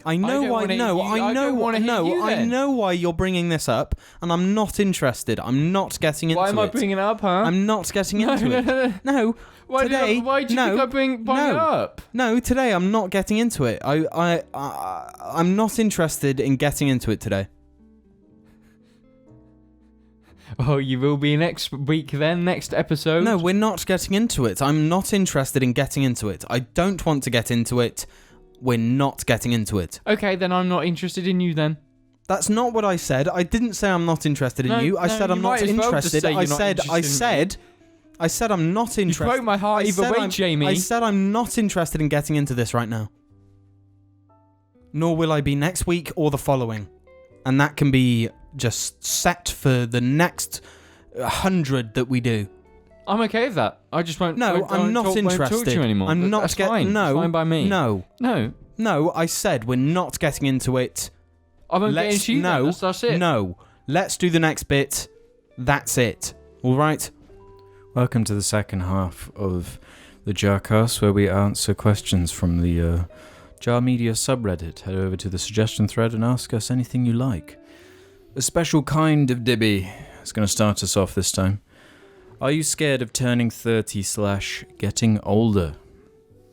I know why you're bringing this up, and I'm not interested. I'm not getting into it. Why am I bringing it up, huh? I'm not getting into it. No. Why did you think I bring it up? No, today I'm not getting into it. I'm not interested in getting into it today. Oh, you will be next week then, next episode? No, we're not getting into it. I'm not interested in getting into it. I don't want to get into it. We're not getting into it. Okay, then I'm not interested in you then. That's not what I said. I didn't say I'm not interested in you. I said I'm not interested. I said I'm not interested. You broke my heart either way, Jamie. I said I'm not interested in getting into this right now. nor will I be next week or the following. And that can be just set for the next 100 that we do. I'm okay with that. I just won't. No, I'm not won't interested. talk to you anymore. I'm not That's fine. No, It's fine by me. No, I said we're not getting into it. I won't get into you. No, that's it. No, let's do the next bit. That's it. All right. Welcome to the second half of the JARCAST, where we answer questions from the JAR Media subreddit. Head over to the suggestion thread and ask us anything you like. A special kind of Dibby is going to start us off this time. Are you scared of turning 30/getting older?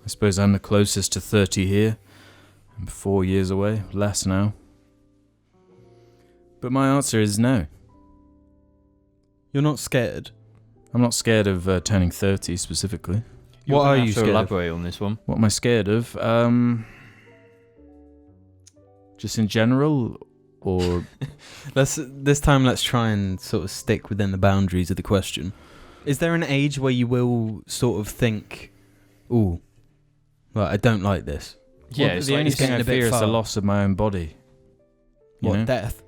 I suppose I'm the closest to 30 here. I'm 4 years away, less now. But my answer is no. You're not scared? I'm not scared of turning 30 specifically. What are you scared of? Elaborate on this one. What am I scared of? Just in general, or This time let's try and sort of stick within the boundaries of the question. Is there an age where you will sort of think, ooh, right, I don't like this? Yeah, well, it's the like only it's thing getting I a bit fear is the far. loss of my own body. You What, know? death?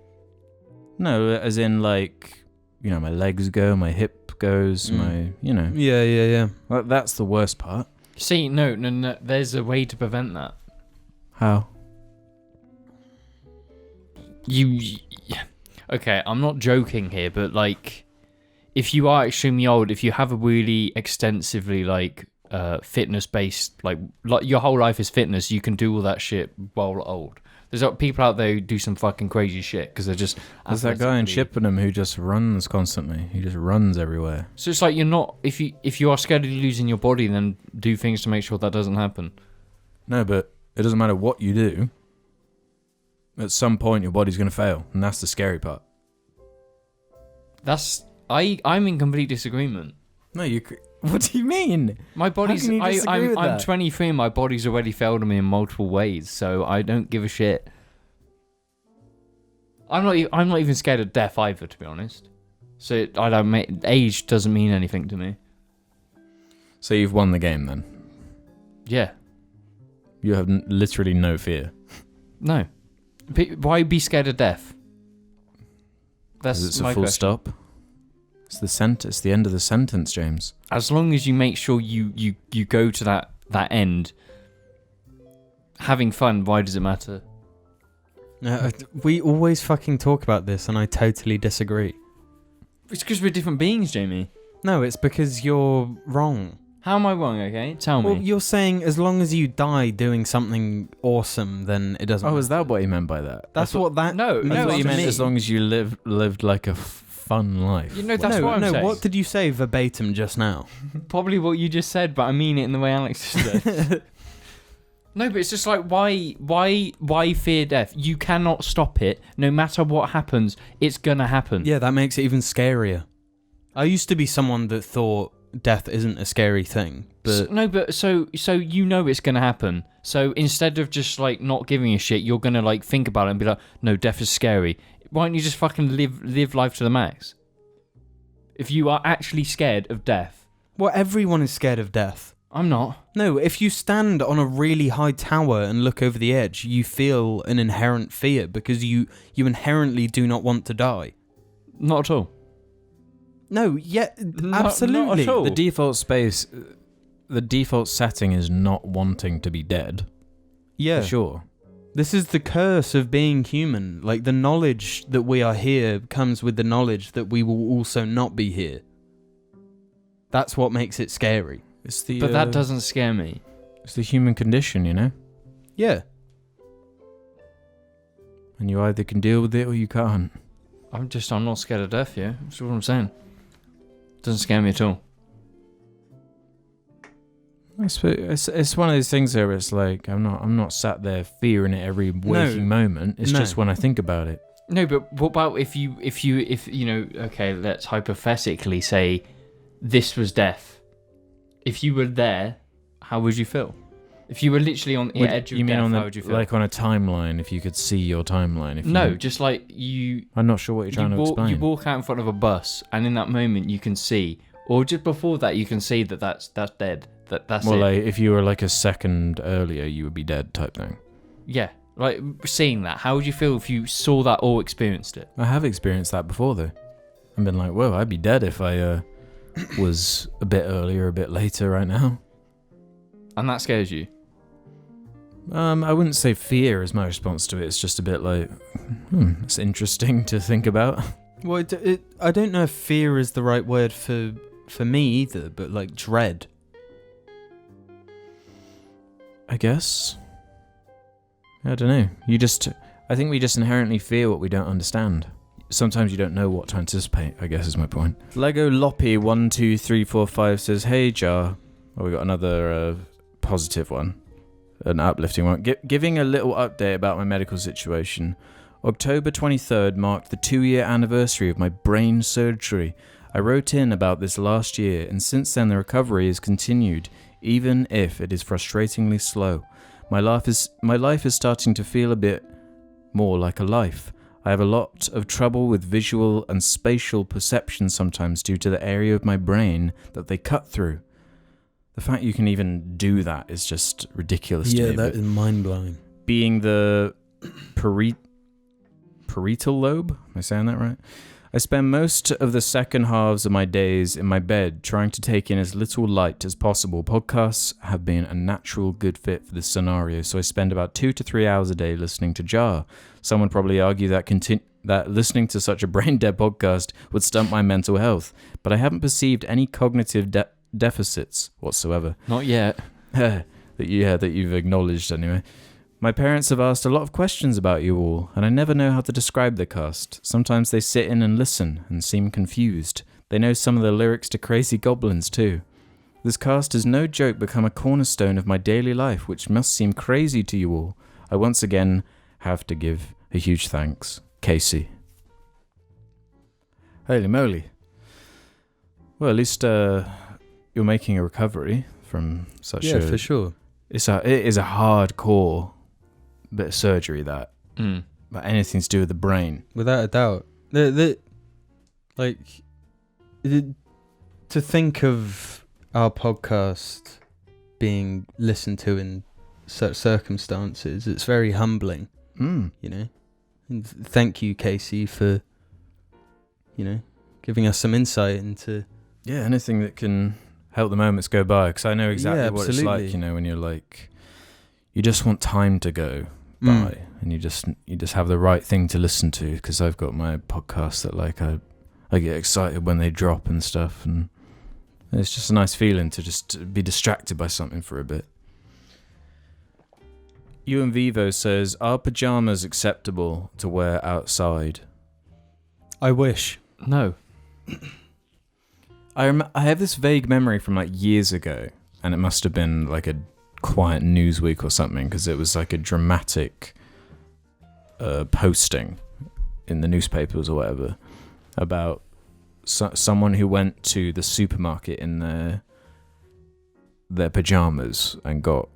No, as in like, my legs go, my hip goes, my, Yeah. Well, that's the worst part. See, no. There's a way to prevent that. How? Okay, I'm not joking here, but like, if you are extremely old, if you have a really extensively fitness based, like your whole life is fitness, you can do all that shit while old. There's people out there who do some fucking crazy shit because they're just. There's that guy in athletically- Chippenham who just runs constantly. He just runs everywhere. So it's like you're not. If you are scared of losing your body, then do things to make sure that doesn't happen. No, but it doesn't matter what you do. At some point, your body's going to fail, and that's the scary part. I'm in complete disagreement. No, what do you mean? My body's. How can you disagree with I'm that? 23 and my body's already failed me in multiple ways, so I don't give a shit. I'm not even scared of death either, to be honest. So age doesn't mean anything to me. So you've won the game then? Yeah. You have literally no fear. No. Why be scared of death? That's Because it's a my full question. stop. It's the sentence. The end of the sentence, James. As long as you make sure you go to that end, having fun. Why does it matter? We always fucking talk about this, and I totally disagree. It's because we're different beings, Jamie. No, it's because you're wrong. How am I wrong? Okay, tell me. Well, you're saying as long as you die doing something awesome, then it doesn't. Oh, is that what you meant by that? That's what that. No, I no, thought what you I meant mean- as long as you lived like a fun life. You know, that's what I'm saying. What did you say verbatim just now? Probably what you just said, but I mean it in the way Alex just said. No, but it's just like, why fear death? You cannot stop it. No matter what happens, it's gonna happen. Yeah, that makes it even scarier. I used to be someone that thought death isn't a scary thing, but So you know it's gonna happen. So instead of just like not giving a shit, you're gonna like think about it and be like, no, death is scary. Why don't you just fucking live life to the max? If you are actually scared of death. well, everyone is scared of death. I'm not. No, if you stand on a really high tower and look over the edge, you feel an inherent fear because you inherently do not want to die. Not at all. No, yeah, Not absolutely. at all. The default setting is not wanting to be dead. Yeah. For sure. This is the curse of being human. Like, the knowledge that we are here comes with the knowledge that we will also not be here. That's what makes it scary. But that doesn't scare me. It's the human condition, you know? Yeah. And you either can deal with it or you can't. I'm not scared of death, yeah? That's what I'm saying. Doesn't scare me at all. It's one of those things where it's like I'm not sat there fearing it every waking moment. It's just when I think about it. No, but what about if you know, okay, let's hypothetically say this was death. If you were there, how would you feel? If you were literally on the edge of death, how would you feel? Like on a timeline, if you could see your timeline? No, just like you... I'm not sure what you're trying to explain. You walk out in front of a bus, and in that moment you can see, or just before that you can see that's dead. That's well, it. like if you were like a second earlier, you would be dead type thing. Yeah, Like, seeing that, how would you feel if you saw that or experienced it? I have experienced that before, though. I've been like, whoa, I'd be dead if I was a bit earlier, a bit later right now. And that scares you? I wouldn't say fear is my response to it. It's just a bit like, it's interesting to think about. Well, I don't know if fear is the right word for me either, but like dread. I guess. I don't know. I think we just inherently fear what we don't understand. Sometimes you don't know what to anticipate, I guess is my point. Lego Loppy 12345 says, hey Jar. Oh, we got another positive one. An uplifting one. Giving a little update about my medical situation. October 23rd marked the 2-year anniversary of my brain surgery. I wrote in about this last year, and since then the recovery has continued, even if it is frustratingly slow. My life is starting to feel a bit more like a life. I have a lot of trouble with visual and spatial perception sometimes due to the area of my brain that they cut through. The fact you can even do that is just ridiculous to me. Yeah, that is mind-blowing. Being the parietal lobe, am I saying that right? I spend most of the second halves of my days in my bed trying to take in as little light as possible. Podcasts have been a natural good fit for this scenario, so I spend about 2 to 3 hours a day listening to JAR. Some would probably argue that listening to such a brain-dead podcast would stunt my mental health, but I haven't perceived any cognitive deficits whatsoever. Not yet. that you've acknowledged anyway. My parents have asked a lot of questions about you all, and I never know how to describe the cast. Sometimes they sit in and listen and seem confused. They know some of the lyrics to Crazy Goblins too. This cast has no joke become a cornerstone of my daily life, which must seem crazy to you all. I once again have to give a huge thanks. Casey. Holy moly. Well, at least you're making a recovery from such Yeah, for sure. It is a hardcore bit of surgery that. But anything to do with the brain. Without a doubt. To think of our podcast being listened to in such circumstances, it's very humbling. You know? And thank you, Casey, for, giving us some insight into... Yeah, anything that can help the moments go by, because I know exactly what it's like, absolutely. when you're like, you just want time to go by, and you just have the right thing to listen to, because I've got my podcast that like I get excited when they drop and stuff, and it's just a nice feeling to just be distracted by something for a bit. You and Vivo says, are pajamas acceptable to wear outside? I wish. No. I have this vague memory from like years ago, and it must have been like a quiet Newsweek or something, because it was like a dramatic posting in the newspapers or whatever about someone who went to the supermarket in their pajamas and got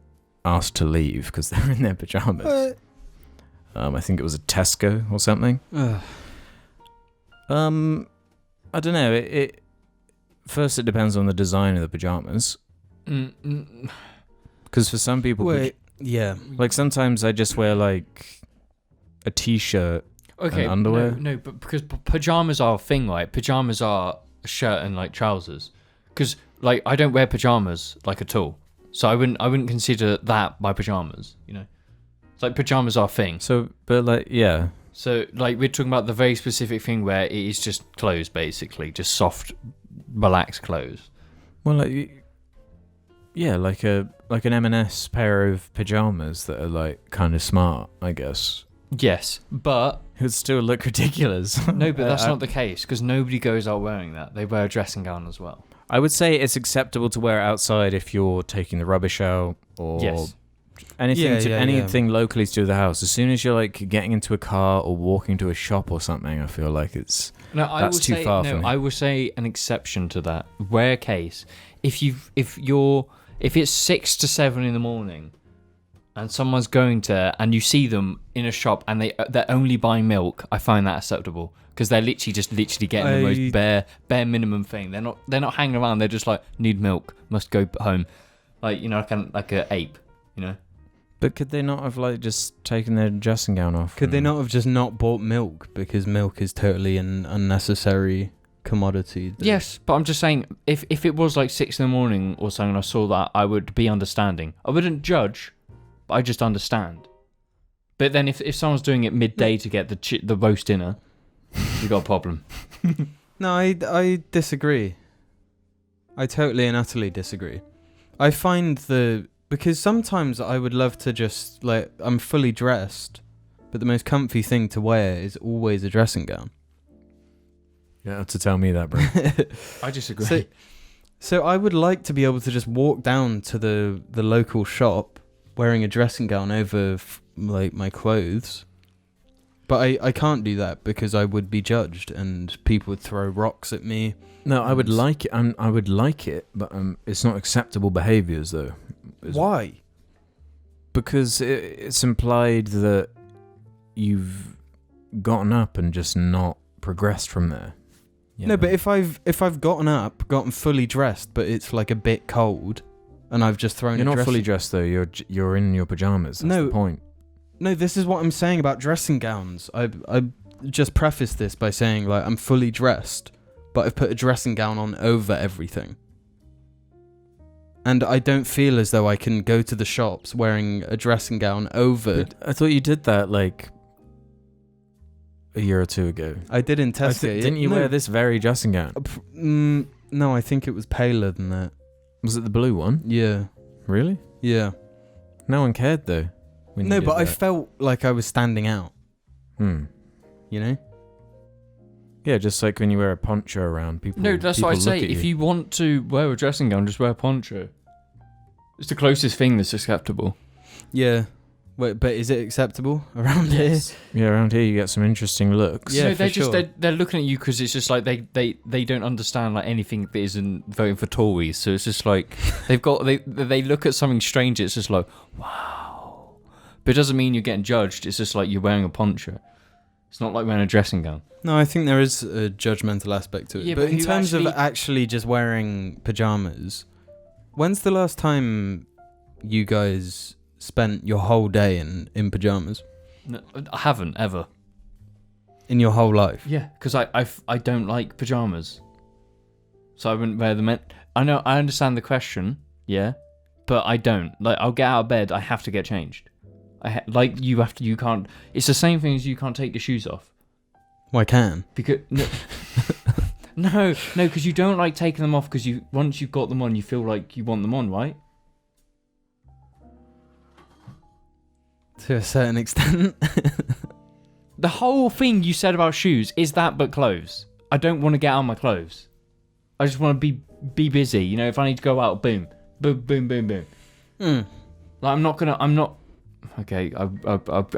asked to leave because they were in their pajamas. I think it was a Tesco or something. I don't know. It first, it depends on the design of the pajamas. Because for some people, like sometimes I just wear like a t-shirt and underwear. No, but because pajamas are a thing, right? Pajamas are a shirt and like trousers. Because like I don't wear pajamas like at all, so I wouldn't consider that my pajamas. It's like pajamas are a thing. So, but like yeah. So like we're talking about the very specific thing where it is just clothes, basically, just soft, relaxed clothes. Well, like like an M&S pair of pajamas that are like kind of smart, I guess. Yes, but it would still look ridiculous. No, but that's not the case, because nobody goes out wearing that. They wear a dressing gown as well. I would say it's acceptable to wear outside if you're taking the rubbish out or anything locally to do with the house. As soon as you're like getting into a car or walking to a shop or something, I feel like that's too far for me. I will say an exception to that. Rare case. If it's 6 to 7 in the morning and someone's going to, and you see them in a shop and they're only buying milk, I find that acceptable, because they're literally getting the most bare minimum thing. They're not hanging around. They're just like, need milk, must go home, like like an ape, But could they not have like just taken their dressing gown off? Could they not have just not bought milk because milk is totally an unnecessary commodity? Yes, but I'm just saying, if it was like 6 in the morning or something and I saw that, I would be understanding. I wouldn't judge, but I just understand. But then if someone's doing it midday to get the roast dinner, you got a problem. No, I disagree. I totally and utterly disagree. I find because sometimes I would love to just, like, I'm fully dressed, but the most comfy thing to wear is always a dressing gown. You don't have to tell me that, bro. I disagree. So I would like to be able to just walk down to the local shop wearing a dressing gown over, like, my clothes. But I can't do that because I would be judged and people would throw rocks at me. No, I would like it. I would like it, but it's not acceptable behaviours, though. Why? Because it's implied that you've gotten up and just not progressed from there. No, but if I've gotten up, gotten fully dressed, but it's like a bit cold, and I've just thrown. You're not fully dressed though. You're in your pajamas. That's the point. No, this is what I'm saying about dressing gowns. I just preface this by saying, like, I'm fully dressed, but I've put a dressing gown on over everything. And I don't feel as though I can go to the shops wearing a dressing gown over. But I thought you did that like a year or two ago. I did in Tesco. Didn't you wear this very dressing gown? No, I think it was paler than that. Was it the blue one? Yeah. Really? Yeah. No one cared though. No, but I felt like I was standing out. You know? Yeah, just like when you wear a poncho around people. No, that's what I say. If you want to wear a dressing gown, just wear a poncho. It's the closest thing that's acceptable. Yeah. Wait, but is it acceptable around here? Yeah, around here you get some interesting looks. Yeah, no, they're for just sure. they're looking at you because it's just like they don't understand like anything that isn't voting for Tories. So it's just like they look at something strange. It's just like wow, but it doesn't mean you're getting judged. It's just like you're wearing a poncho. It's not like wearing a dressing gown. No, I think there is a judgmental aspect to it. Yeah, but but in who terms of actually- actually just wearing pajamas, when's the last time you guys spent your whole day in pajamas? No, I haven't ever. In your whole life? Yeah, because I don't like pajamas, so I wouldn't wear them. I know I understand the question, yeah, but I don't. Like I'll get out of bed, I have to get changed. You can't. It's the same thing as you can't take your shoes off. Well, I can. Because no, because you don't like taking them off because once you've got them on, you feel like you want them on, right? To a certain extent. The whole thing you said about shoes is that but clothes. I don't want to get out of my clothes. I just want to be busy. You know, if I need to go out, boom, boom, boom, boom, boom. Like I'm not. Okay, I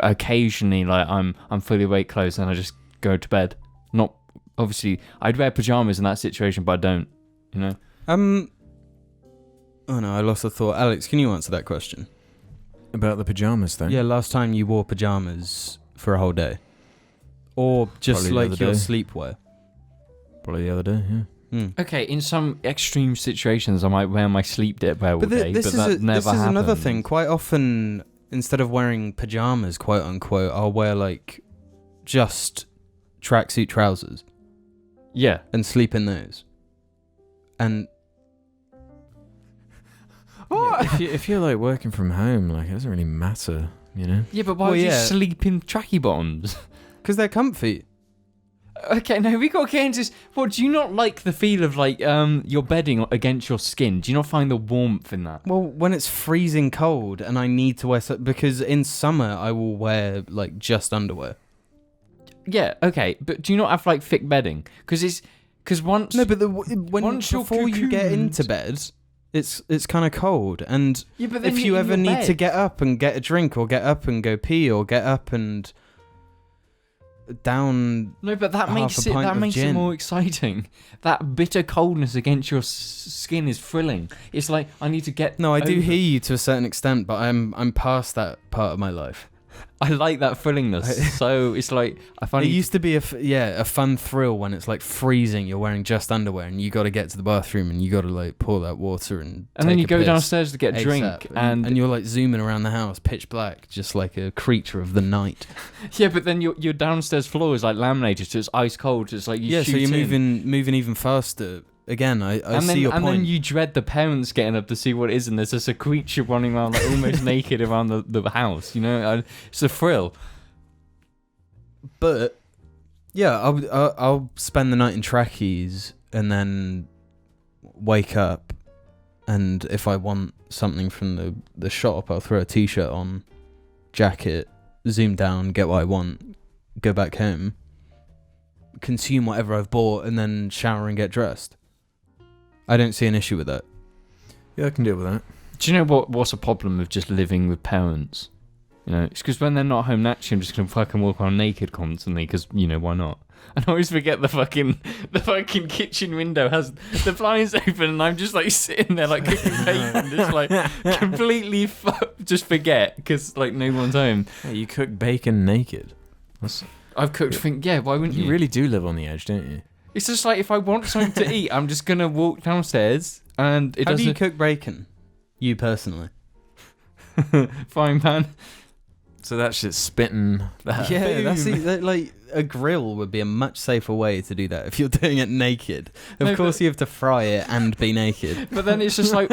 occasionally like I'm fully awake clothes and I just go to bed. Not obviously. I'd wear pajamas in that situation, but I don't. You know. Oh no, I lost a thought. Alex, can you answer that question? About the pajamas thing? Yeah, last time you wore pajamas for a whole day, or just Probably the like other your day. sleepwear. Probably the other day, yeah. Okay, in some extreme situations, I might wear my sleepwear all day, but that never happens. This is another thing. Quite often, instead of wearing pajamas, quote unquote, I'll wear like just tracksuit trousers. Yeah. And sleep in those. And Yeah, if you're like working from home, like it doesn't really matter, you know? Yeah, but why would you sleep in tracky bottoms? because they're comfy. Okay, no, we got to get into this. What, do you not like the feel of like your bedding against your skin? Do you not find the warmth in that? Well, when it's freezing cold and I need to wear because in summer I will wear like just underwear. Yeah, okay, but do you not have like thick bedding? Because once before you get into bed, it's kind of cold, and yeah, but then if you ever need to get up and get a drink, or get up and go pee, or get up and down. No, but that makes it more exciting. That bitter coldness against your skin is thrilling. It's like I need to get. No, I do hear you to a certain extent, but I'm past that part of my life. I like that fillingness. So it's like I find It used to be a fun thrill when it's like freezing. You're wearing just underwear and you got to get to the bathroom and you got to like pour that water and then you take a go piss downstairs to get a ASAP. drink, and you're like zooming around the house, pitch black, just like a creature of the night. yeah, but then your downstairs floor is like laminated, so it's ice cold. It's like you so shoot you're in. moving even faster. Again, I and see your and point. then you dread the parents getting up to see what it is, and there's just a creature running around like almost naked around the house. You know, it's a thrill. But yeah, I'll spend the night in trackies and then wake up, and if I want something from the shop, I'll throw a t-shirt on, jacket, zoom down, get what I want, go back home, consume whatever I've bought, and then shower and get dressed. I don't see an issue with that. Yeah, I can deal with that. Do you know what's a problem with just living with parents? You know, it's because when they're not home naturally, I'm just gonna fucking walk around naked constantly. Because you know why not? And I always forget the fucking kitchen window has the blinds open, and I'm just like sitting there like cooking bacon, just like completely just forget because like no one's home. Hey, you cook bacon naked. I've cooked. Think why wouldn't you? You really do live on the edge, don't you? It's just like if I want something to eat, I'm just gonna walk downstairs, and it How do doesn't. you cook bacon? You personally? Frying pan. So that shit's spitting. Yeah, like a grill would be a much safer way to do that if you're doing it naked. Of course, you have to fry it and be naked. But then it's just like,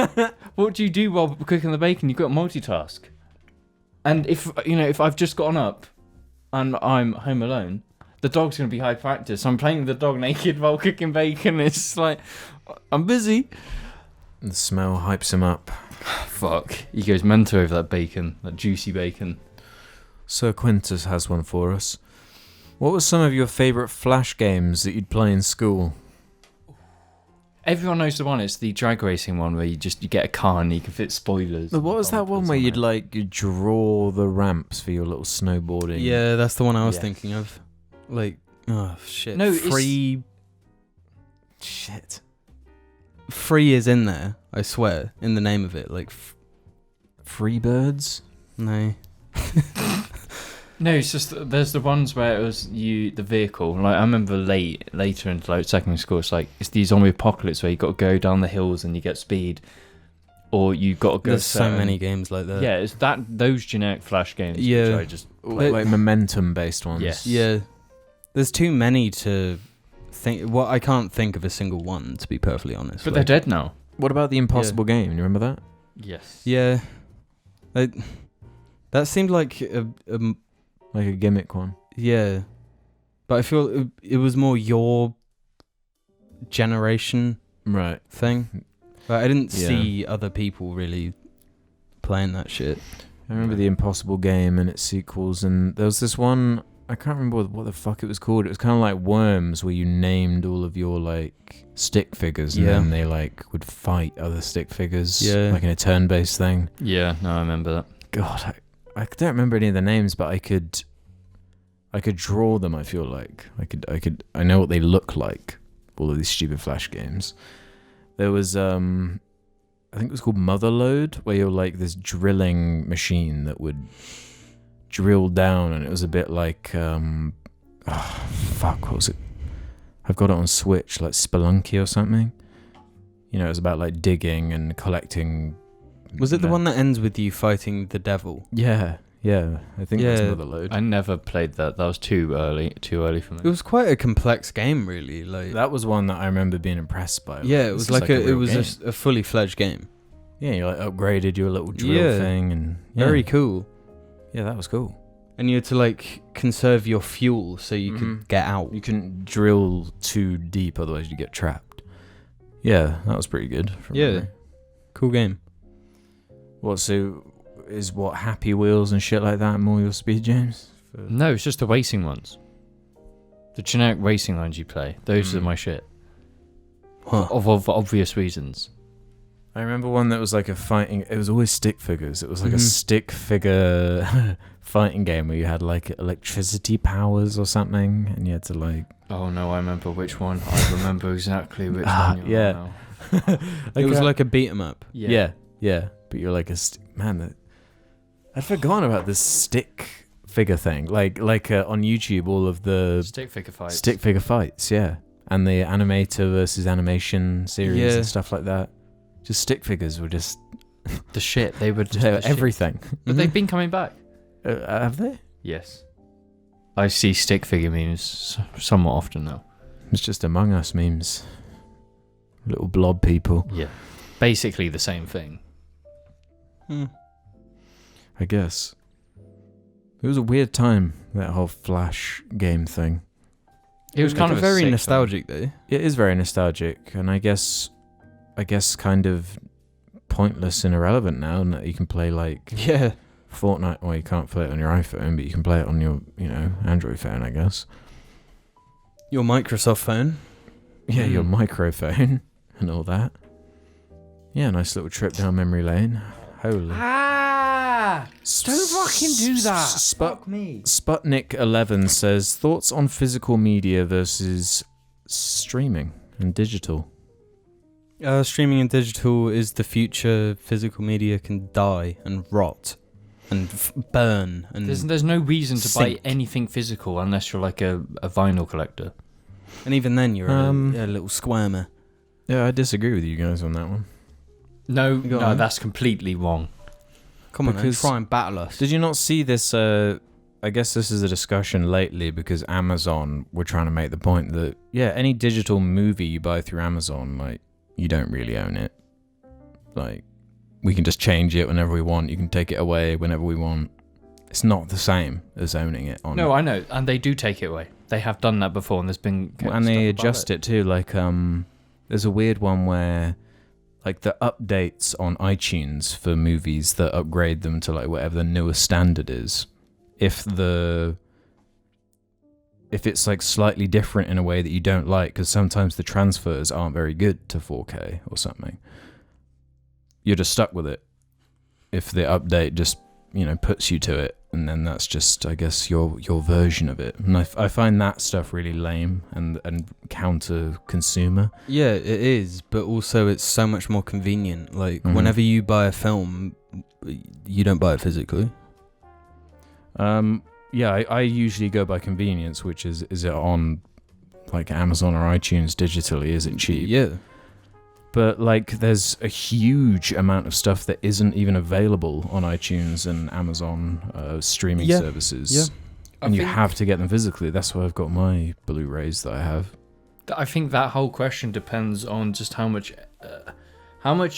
what do you do while cooking the bacon? You've got to multitask. And if I've just gotten up and I'm home alone, the dog's going to be hyperactive. So I'm playing with the dog naked while cooking bacon. It's like, I'm busy. The smell hypes him up. Fuck. He goes mental over that bacon, that juicy bacon. Sir Quintus has one for us. What were some of your favourite Flash games that you'd play in school? Everyone knows the one. It's the drag racing one where you get a car and you can fit spoilers. What was that one where you'd draw the ramps for your little snowboarding? Yeah, that's the one I was thinking of. Like, oh shit. No, free. Shit. Free is in there. I swear, in the name of it. Like, Freebirds? No. No, it's just there's the ones where it was the vehicle. Like I remember later in like secondary school, it's the zombie apocalypse where you got to go down the hills and you get speed, or you got to go. There's so many games like that. Yeah, it's those generic Flash games. Yeah, which I just like momentum based ones. Yes. Yeah, there's too many to think. Well, I can't think of a single one to be perfectly honest. But they're dead now. What about the Impossible Game? You remember that? Yes. Yeah, that seemed like like a gimmick one. Yeah, but I feel it was more your generation right thing. But I didn't see other people really playing that shit. I remember the Impossible Game and its sequels, and there was this one, I can't remember what the fuck it was called. It was kind of like Worms, where you named all of your like stick figures, and then they like would fight other stick figures, like in a turn-based thing. Yeah, no, I remember that. God, I don't remember any of the names, but I could draw them. I feel like I know what they look like. All of these stupid Flash games. There was I think it was called Motherload, where you're like this drilling machine that would drill down, and it was a bit like what was it? I've got it on Switch, like Spelunky or something. You know, it was about like digging and collecting. Was it the one that ends with you fighting the devil? Yeah, I think that's Motherload. I never played that. That was too early for me. It was quite a complex game, really. Like that was one that I remember being impressed by. Yeah, it was like a fully fledged game. Yeah, you like upgraded your little drill thing, and very cool. Yeah, that was cool. And you had to like conserve your fuel so you could get out. You couldn't drill too deep, otherwise you get trapped. Yeah, that was pretty good. Cool game. Is Happy Wheels and shit like that more your speed, James? No, it's just the racing ones. The generic racing ones you play. Those are my shit. Huh. Of obvious reasons. I remember one that was like a fighting. It was always stick figures. It was like a stick figure fighting game where you had like electricity powers or something, and you had to like. Oh no, I remember which one. I remember exactly which one. Yeah. It was like a beat 'em up. Yeah. But you're like a man. I'd forgotten about this stick figure thing, like on YouTube, all of the Stick figure fights, yeah, and the animator versus animation series and stuff like that. Just stick figures were just the shit. They were just everything. But they've been coming back. Have they? Yes. I see stick figure memes somewhat often now. It's just Among Us memes. Little blob people. Yeah. Basically the same thing. I guess. It was a weird time, that whole Flash game thing. It was kind of very sick nostalgic though. It is very nostalgic, and I guess kind of pointless and irrelevant now, and that you can play like Fortnite. Well, you can't play it on your iPhone, but you can play it on your, Android phone, I guess. Your Microsoft phone. Yeah, your microphone and all that. Yeah, nice little trip down memory lane. Holy. Don't fucking do that. Fuck me. Sputnik 11 says, thoughts on physical media versus streaming and digital? Streaming and digital is the future. Physical media can die and rot and burn. And there's no reason to buy sink. anything physical unless you're like a vinyl collector. And even then, you're a little squirmer. Yeah, I disagree with you guys on that one. No, that's completely wrong. Come on, try and battle us. Did you not see this? I guess this is a discussion lately because Amazon were trying to make the point that, any digital movie you buy through Amazon, like, you don't really own it. Like, we can just change it whenever we want. You can take it away whenever we want. It's not the same as owning it on. No, I know, and they do take it away. They have done that before, and there's been and they adjust it too. Like, there's a weird one where, like, the updates on iTunes for movies that upgrade them to like whatever the newest standard is. If it's like slightly different in a way that you don't like, because sometimes the transfers aren't very good to 4K or something, you're just stuck with it. If the update just puts you to it, and then that's just, I guess, your version of it. And I find that stuff really lame and counter consumer. Yeah, it is, but also it's so much more convenient. Like, whenever you buy a film, you don't buy it physically. I usually go by convenience, which is it on like Amazon or iTunes digitally? Is it cheap? Yeah. But like, there's a huge amount of stuff that isn't even available on iTunes and Amazon streaming services. Yeah. And you have to get them physically. That's why I've got my Blu-rays that I have. I think that whole question depends on just how much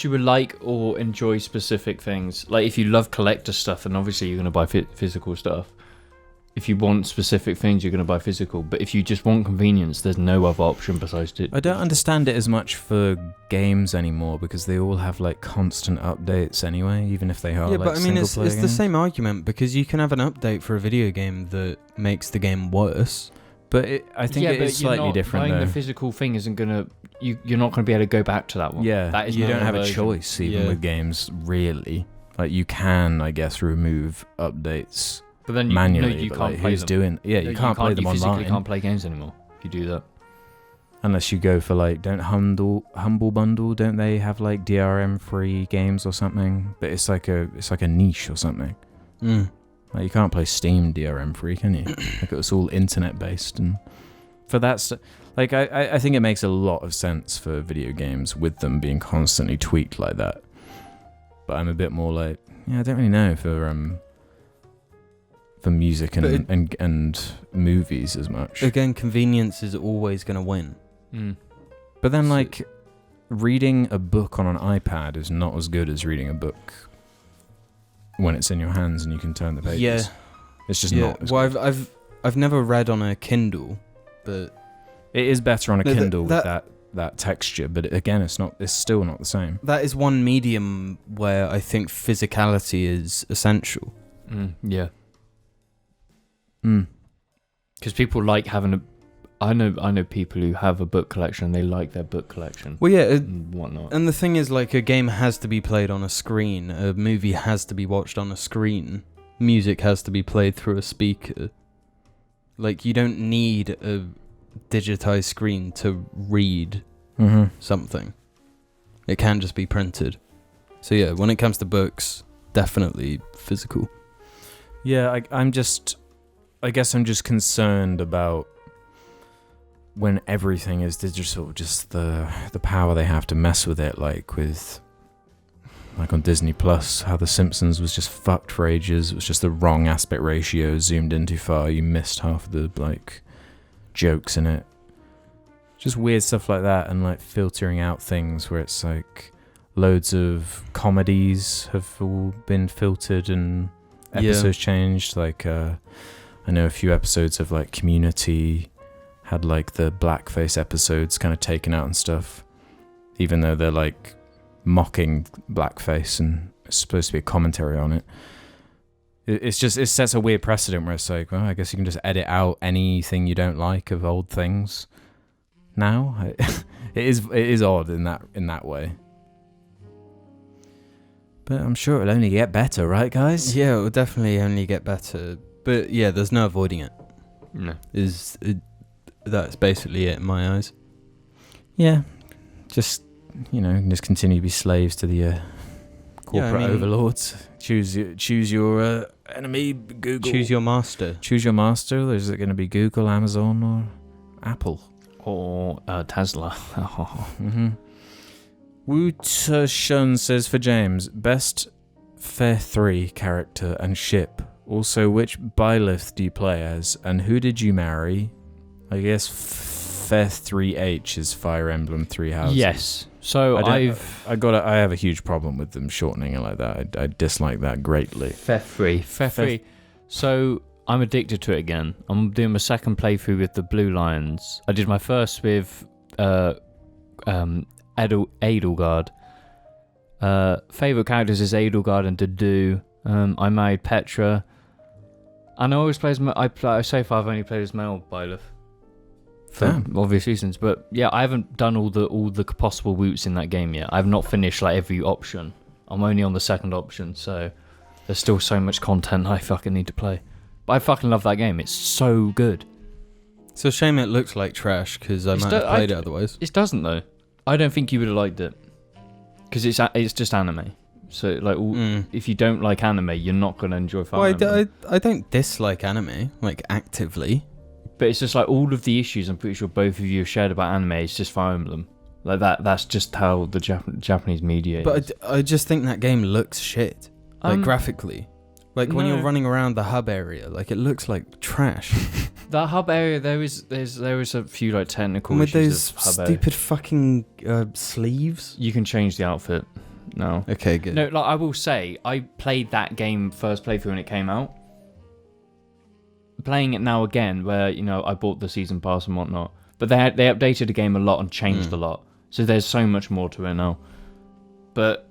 you would like or enjoy specific things. Like, if you love collector stuff, then obviously you're going to buy physical stuff. If you want specific things, you're going to buy physical. But if you just want convenience, there's no other option besides it. I don't understand it as much for games anymore, because they all have like constant updates anyway, even if they are but I mean, it's the same argument, because you can have an update for a video game that makes the game worse. But I think it is slightly different though. Buying the physical thing isn't going to... You're not going to be able to go back to that one. Yeah, that is you don't have a choice even with games, really. Like, you can, I guess, remove updates. But then manually, you can't play them. You can't play them online. You physically can't play games anymore if you do that. Unless you go for like, Humble Bundle, don't they have like DRM free games or something? But it's like a niche or something. Like, you can't play Steam DRM free, can you? Like, it's all internet based, and for that like, I think it makes a lot of sense for video games with them being constantly tweaked like that. But I'm a bit more like, I don't really know for music and movies as much. Again, convenience is always going to win. But then, like, reading a book on an iPad is not as good as reading a book when it's in your hands and you can turn the pages. Yeah, it's just not. As good. I've never read on a Kindle, but it is better on a Kindle with that texture. But again, it's still not the same. That is one medium where I think physicality is essential. Yeah. Because people like having a... I know people who have a book collection and they like their book collection. Well, yeah, and whatnot. And the thing is, like, a game has to be played on a screen. A movie has to be watched on a screen. Music has to be played through a speaker. Like, you don't need a digitized screen to read something. It can just be printed. So yeah, when it comes to books, definitely physical. Yeah, I'm just... I guess I'm just concerned about when everything is digital, just the power they have to mess with it, like on Disney Plus, how The Simpsons was just fucked for ages. It was just the wrong aspect ratio, zoomed in too far, you missed half of the like jokes in it. Just weird stuff like that, and like filtering out things where it's like loads of comedies have all been filtered and episodes changed. Like I know a few episodes of like Community had like the blackface episodes kind of taken out and stuff, even though they're like mocking blackface and it's supposed to be a commentary on it. It sets a weird precedent where it's like, well, I guess you can just edit out anything you don't like of old things now. It is odd in that way, but I'm sure it'll only get better, right, guys? Yeah, it will definitely only get better. But yeah, there's no avoiding it. No. That's basically it in my eyes. Yeah, just just continue to be slaves to the corporate overlords. Choose your enemy. Google. Choose your master. Choose your master. Is it going to be Google, Amazon, or Apple, or Tesla? Mm-hmm. Wu Shun says for James, best Fair 3 character and ship. Also, which Byleth do you play as, and who did you marry? I guess Fair 3H is Fire Emblem Three Houses. Yes. So I have a huge problem with them shortening it like that. I dislike that greatly. Fair 3. So I'm addicted to it again. I'm doing my second playthrough with the Blue Lions. I did my first with Edelgard. Favorite characters is Edelgard and Dedue. I married Petra. And I always play as so far I've only played as male Byleth. For obvious reasons, but yeah, I haven't done all the possible routes in that game yet. I've not finished like every option. I'm only on the second option, so there's still so much content I fucking need to play. But I fucking love that game. It's so good. It's a shame it looks like trash because I might have played it otherwise. It doesn't though. I don't think you would have liked it because it's just anime. So like, if you don't like anime, you're not gonna enjoy Fire Emblem. I don't dislike anime like actively. But it's just like all of the issues I'm pretty sure both of you have shared about anime is just Fire Emblem. Like that's just how the Japanese media is. But I just think that game looks shit. Like graphically. Like when you're running around the hub area, like it looks like trash. That hub area, there is a few like technical with issues those stupid fucking sleeves. You can change the outfit now. Okay, good. No, like I will say, I played that game first playthrough when it came out. Playing it now again, where I bought the season pass and whatnot, but they updated the game a lot and changed a lot, so there's so much more to it now. But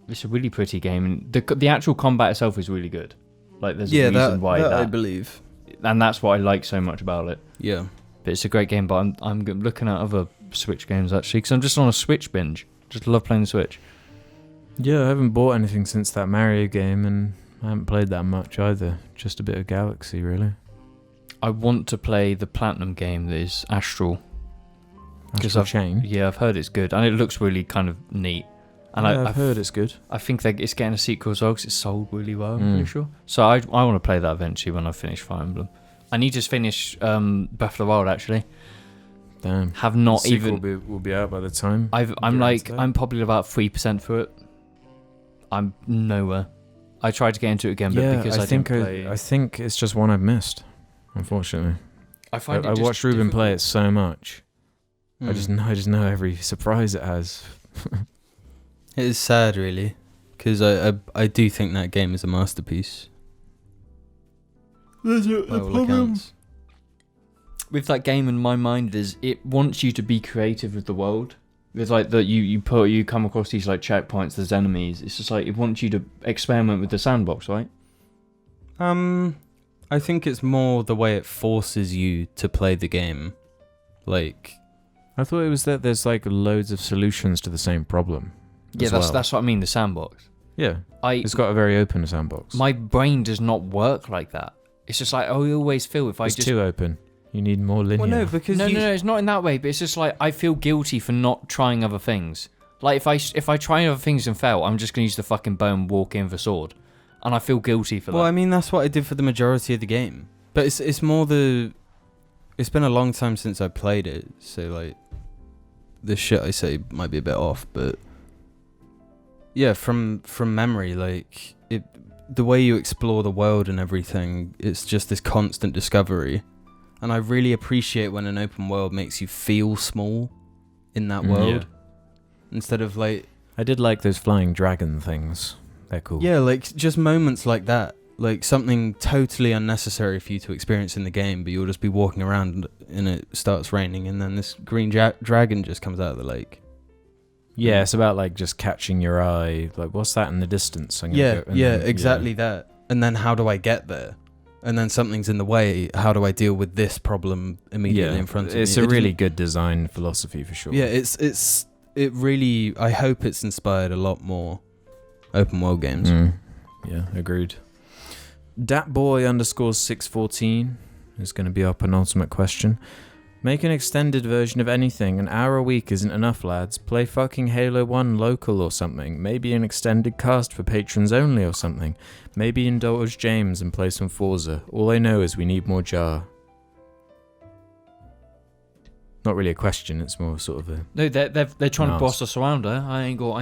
it's a really pretty game, and the actual combat itself is really good. Like there's a reason why that I believe, and that's what I like so much about it. Yeah, but it's a great game. But I'm looking at other Switch games actually, because I'm just on a Switch binge. Just love playing the Switch. Yeah, I haven't bought anything since that Mario game, and I haven't played that much either. Just a bit of Galaxy, really. I want to play the Platinum game that is Astral. Astral Chain? Yeah, I've heard it's good. And it looks really kind of neat. And I've heard it's good. I think it's getting a sequel as well because it's sold really well, I'm pretty sure. So I want to play that eventually when I finish Fire Emblem. I need to finish Breath of the Wild, actually. Damn. Have not the even... will be out by the time. I'm probably about 3% for it. I'm nowhere. I tried to get into it again, but because I didn't play... I think it's just one I've missed, unfortunately. I watched Ruben play it so much. I just know every surprise it has. It is sad, really, because I do think that game is a masterpiece. There's a problem with that game in my mind is it wants you to be creative with the world. There's like that you come across these like checkpoints, there's enemies. It's just like it wants you to experiment with the sandbox, right? I think it's more the way it forces you to play the game. Like, I thought it was that there's like loads of solutions to the same problem. Yeah, that's what I mean. The sandbox. Yeah, it's got a very open sandbox. My brain does not work like that. It's just like I always feel if it's too open. You need more linear. Well, no, because no, it's not in that way. But it's just like I feel guilty for not trying other things. Like if I try other things and fail, I'm just gonna use the fucking bow and walk in for sword, and I feel guilty for that. Well, I mean that's what I did for the majority of the game. But it's more it's been a long time since I played it, so like the shit I say might be a bit off, but yeah, from memory, like the way you explore the world and everything, it's just this constant discovery. And I really appreciate when an open world makes you feel small in that world. Instead of like... I did like those flying dragon things. They're cool. Yeah, like just moments like that. Like something totally unnecessary for you to experience in the game, but you'll just be walking around and it starts raining and then this green dragon just comes out of the lake. Yeah, it's about like just catching your eye. Like, what's that in the distance? Exactly that. And then how do I get there? And then something's in the way. How do I deal with this problem immediately in front of me? It's a really good design philosophy for sure. Yeah, it really. I hope it's inspired a lot more open world games. Yeah, agreed. Datboy_614 is going to be our penultimate question. Make an extended version of anything. An hour a week isn't enough, lads. Play fucking Halo 1 local or something. Maybe an extended cast for patrons only or something. Maybe indulge James and play some Forza. All I know is we need more JAR. Not really a question, it's more sort of a... No, they're trying to boss us around, huh? I ain't all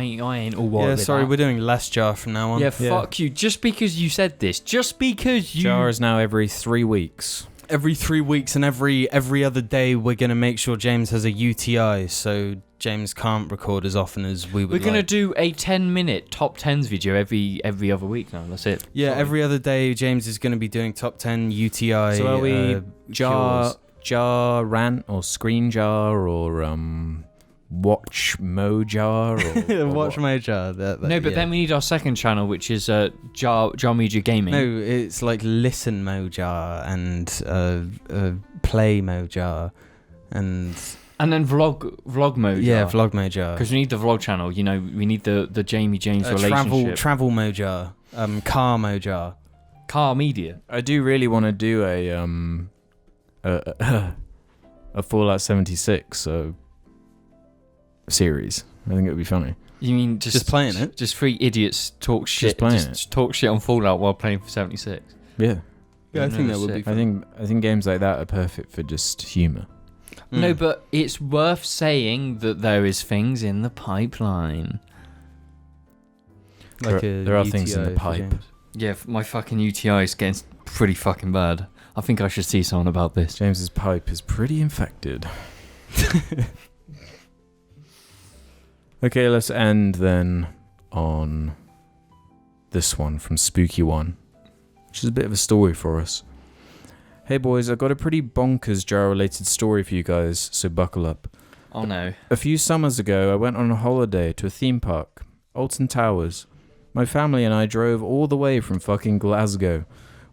worried. Yeah, sorry, we're doing less JAR from now on. Yeah, fuck you. Just because you said this. Just because you... JAR is now every 3 weeks. Every 3 weeks and every other day we're going to make sure James has a UTI, so James can't record as often as we would We're going to do a 10-minute top 10s video every other week now, that's it. Yeah, Sorry. every other day James is going to be doing top 10 UTI. So are we JAR rant or screen JAR or watch JAR or Watch JAR. No, but then we need our second channel, which is JAR Media Gaming. No, it's like listen JAR and play JAR and then vlog mode. Yeah, vlog JAR. Because we need the vlog channel. You know, we need the Jamie James relationship. Travel JAR. Car JAR. Car media. I do really want to do a Fallout 76 series. I think it would be funny. You mean just playing it? Just 3 idiots talk shit. Just talk shit on Fallout while playing for 76. Yeah. Yeah, I think that would be fun. I think games like that are perfect for just humour. No, but it's worth saying that there is things in the pipeline. Like there are things in the pipe. Yeah, my fucking UTI is getting pretty fucking bad. I think I should see someone about this. James's pipe is pretty infected. Okay, let's end then on this one from Spooky One, which is a bit of a story for us. Hey boys, I've got a pretty bonkers JAR related story for you guys, so buckle up. Oh no. A few summers ago, I went on a holiday to a theme park, Alton Towers. My family and I drove all the way from fucking Glasgow,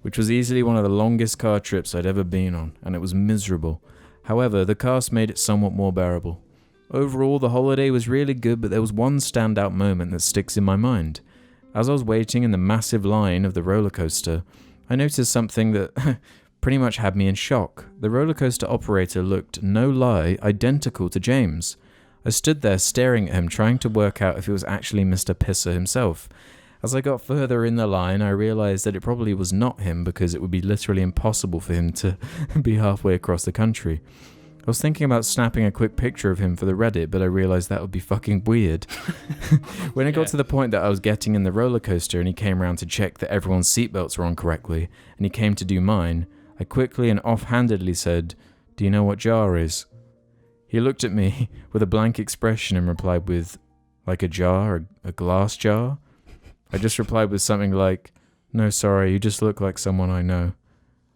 which was easily one of the longest car trips I'd ever been on, and it was miserable. However, the cast made it somewhat more bearable. Overall, the holiday was really good, but there was one standout moment that sticks in my mind. As I was waiting in the massive line of the roller coaster, I noticed something that pretty much had me in shock. The roller coaster operator looked, no lie, identical to James. I stood there staring at him, trying to work out if it was actually Mr. Pisser himself. As I got further in the line, I realised that it probably was not him, because it would be literally impossible for him to be halfway across the country. I was thinking about snapping a quick picture of him for the Reddit, but I realised that would be fucking weird. When it got to the point that I was getting in the roller coaster and he came around to check that everyone's seatbelts were on correctly, and he came to do mine, I quickly and offhandedly said, "Do you know what JAR is?" He looked at me with a blank expression and replied with, "Like a jar, a glass jar?" I just replied with something like, "No, sorry, you just look like someone I know."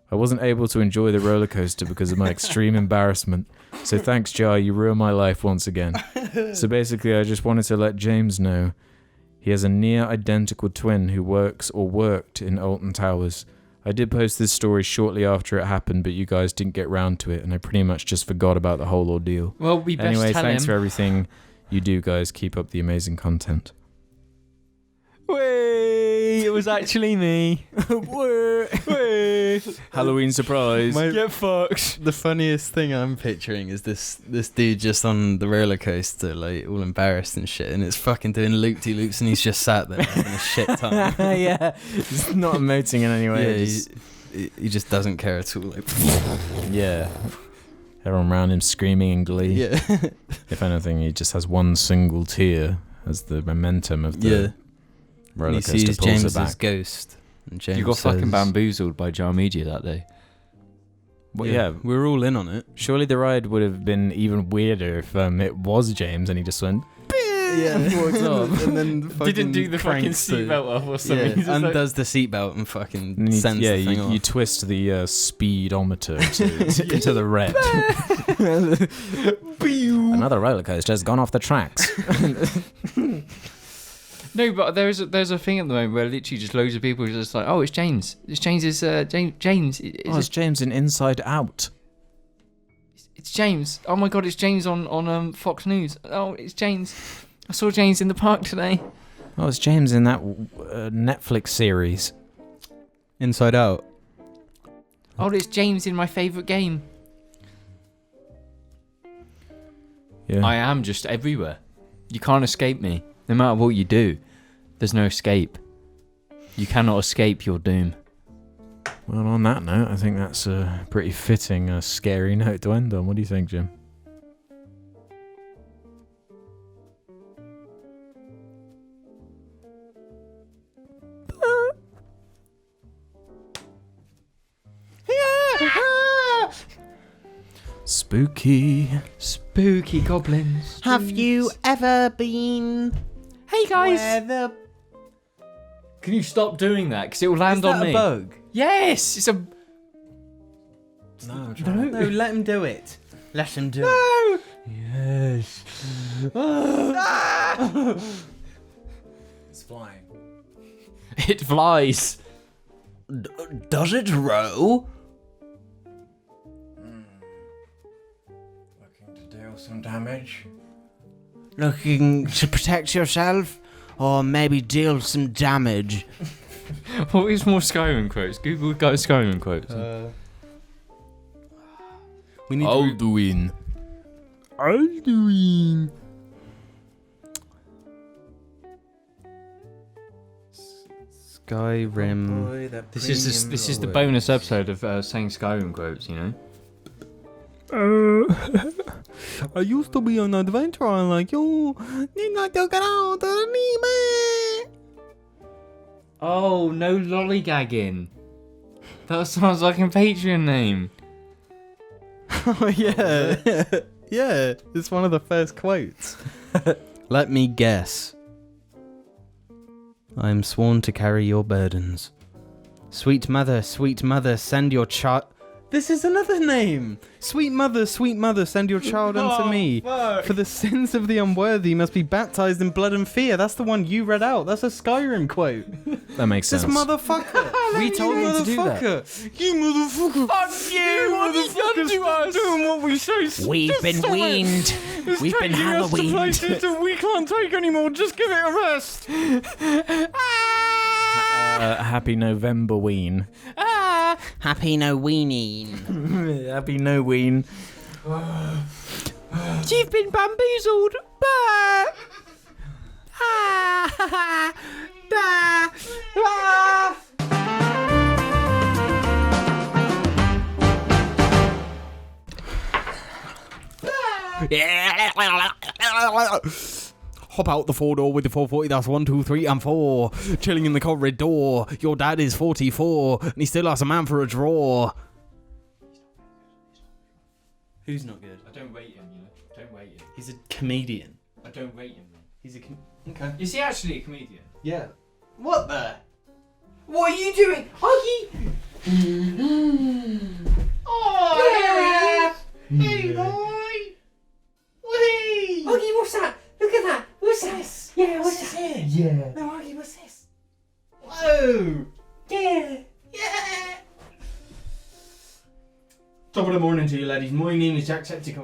I wasn't able to enjoy the roller coaster because of my extreme embarrassment. So thanks, JAR, you ruined my life once again. So basically, I just wanted to let James know he has a near identical twin who works or worked in Alton Towers. I did post this story shortly after it happened, but you guys didn't get round to it, and I pretty much just forgot about the whole ordeal. Well, we best anyway, tell thanks him. for everything you do, guys. Keep up the amazing content. Wait, it was actually me. Halloween surprise. Get fucked. The funniest thing I'm picturing is this dude just on the roller coaster, like all embarrassed and shit, and it's fucking doing loop-de-loops, and he's just sat there having a shit time. Yeah, he's not emoting in any way. Yeah, he just doesn't care at all. Like, Yeah. Everyone around him screaming in glee. yeah. If anything, he just has one single tear as the momentum of the And roller he coaster sees pulls James's it back. ghost. And James You got says, fucking bamboozled by Jar Media that day. Well, yeah. we were all in on it. Surely the ride would have been even weirder if it was James and he just went, Yeah, and walks off. and then Didn't do the fucking seatbelt off or something. He's just like- undoes the seatbelt and fucking And you, sends the thing off. you twist the speedometer to the red. Another roller coaster has gone off the tracks. No, but there's a thing at the moment where literally just loads of people are just like, oh, it's James. It's James's James. It's James in Inside Out. It's James. Oh my god, it's James on Fox News. Oh, it's James. I saw James in the park today. Oh, it's James in that Netflix series. Inside Out. Oh, it's James in my favourite game. Yeah. I am just everywhere. You can't escape me. No matter what you do, there's no escape. You cannot escape your doom. Well, on that note, I think that's a pretty fitting, scary note to end on. What do you think, Jim? Spooky. Spooky goblins. Have you ever been Hey guys! where the... Can you stop doing that? Because it will land on me. bug? Yes! It's a... No, No, let him do it. Let him do it. No! Yes. It's flying. It flies. Does it row? Looking to deal some damage. Looking to protect yourself? Or maybe deal some damage? What is more Skyrim quotes? Google Skyrim quotes. We need Alduin. Alduin. Skyrim. This is the bonus episode of saying Skyrim quotes, you know? I used to be an adventurer like you. Oh, no lollygagging. That sounds like a Patreon name. Oh yeah. Yeah, it's one of the first quotes. Let me guess. I am sworn to carry your burdens. Sweet mother, send your child... This is another name! Sweet mother, send your child unto me. For the sins of the unworthy must be baptized in blood and fear. That's the one you read out. That's a Skyrim quote. That makes sense. This motherfucker. We told him to do that. You motherfucker. Fuck you! What have you done to us? Doing what we say. We've been weaned. We've been Halloweened. that we can't take anymore. Just give it a rest. Happy November Ween. Happy Noween. Happy Noween. You've been bamboozled! Hop out the 4-door with the 440, that's 1, 2, 3, and 4. Chilling in the corridor. Your dad is 44, and he still has a man for a draw. Who's not good? I don't rate him, you know? Don't rate him. He's a comedian. I don't rate him. He's a okay. Is he actually a comedian? Yeah. What the? What are you doing? Huggy! Oh, yeah. Hey, boy! Whee! Huggy, what's that? Look at that! What's this? Yeah, what's that? Yeah. No, Huggy, what's this? Whoa! Yeah! Yeah! Top of the morning to you, ladies. My name is Jacksepticeye.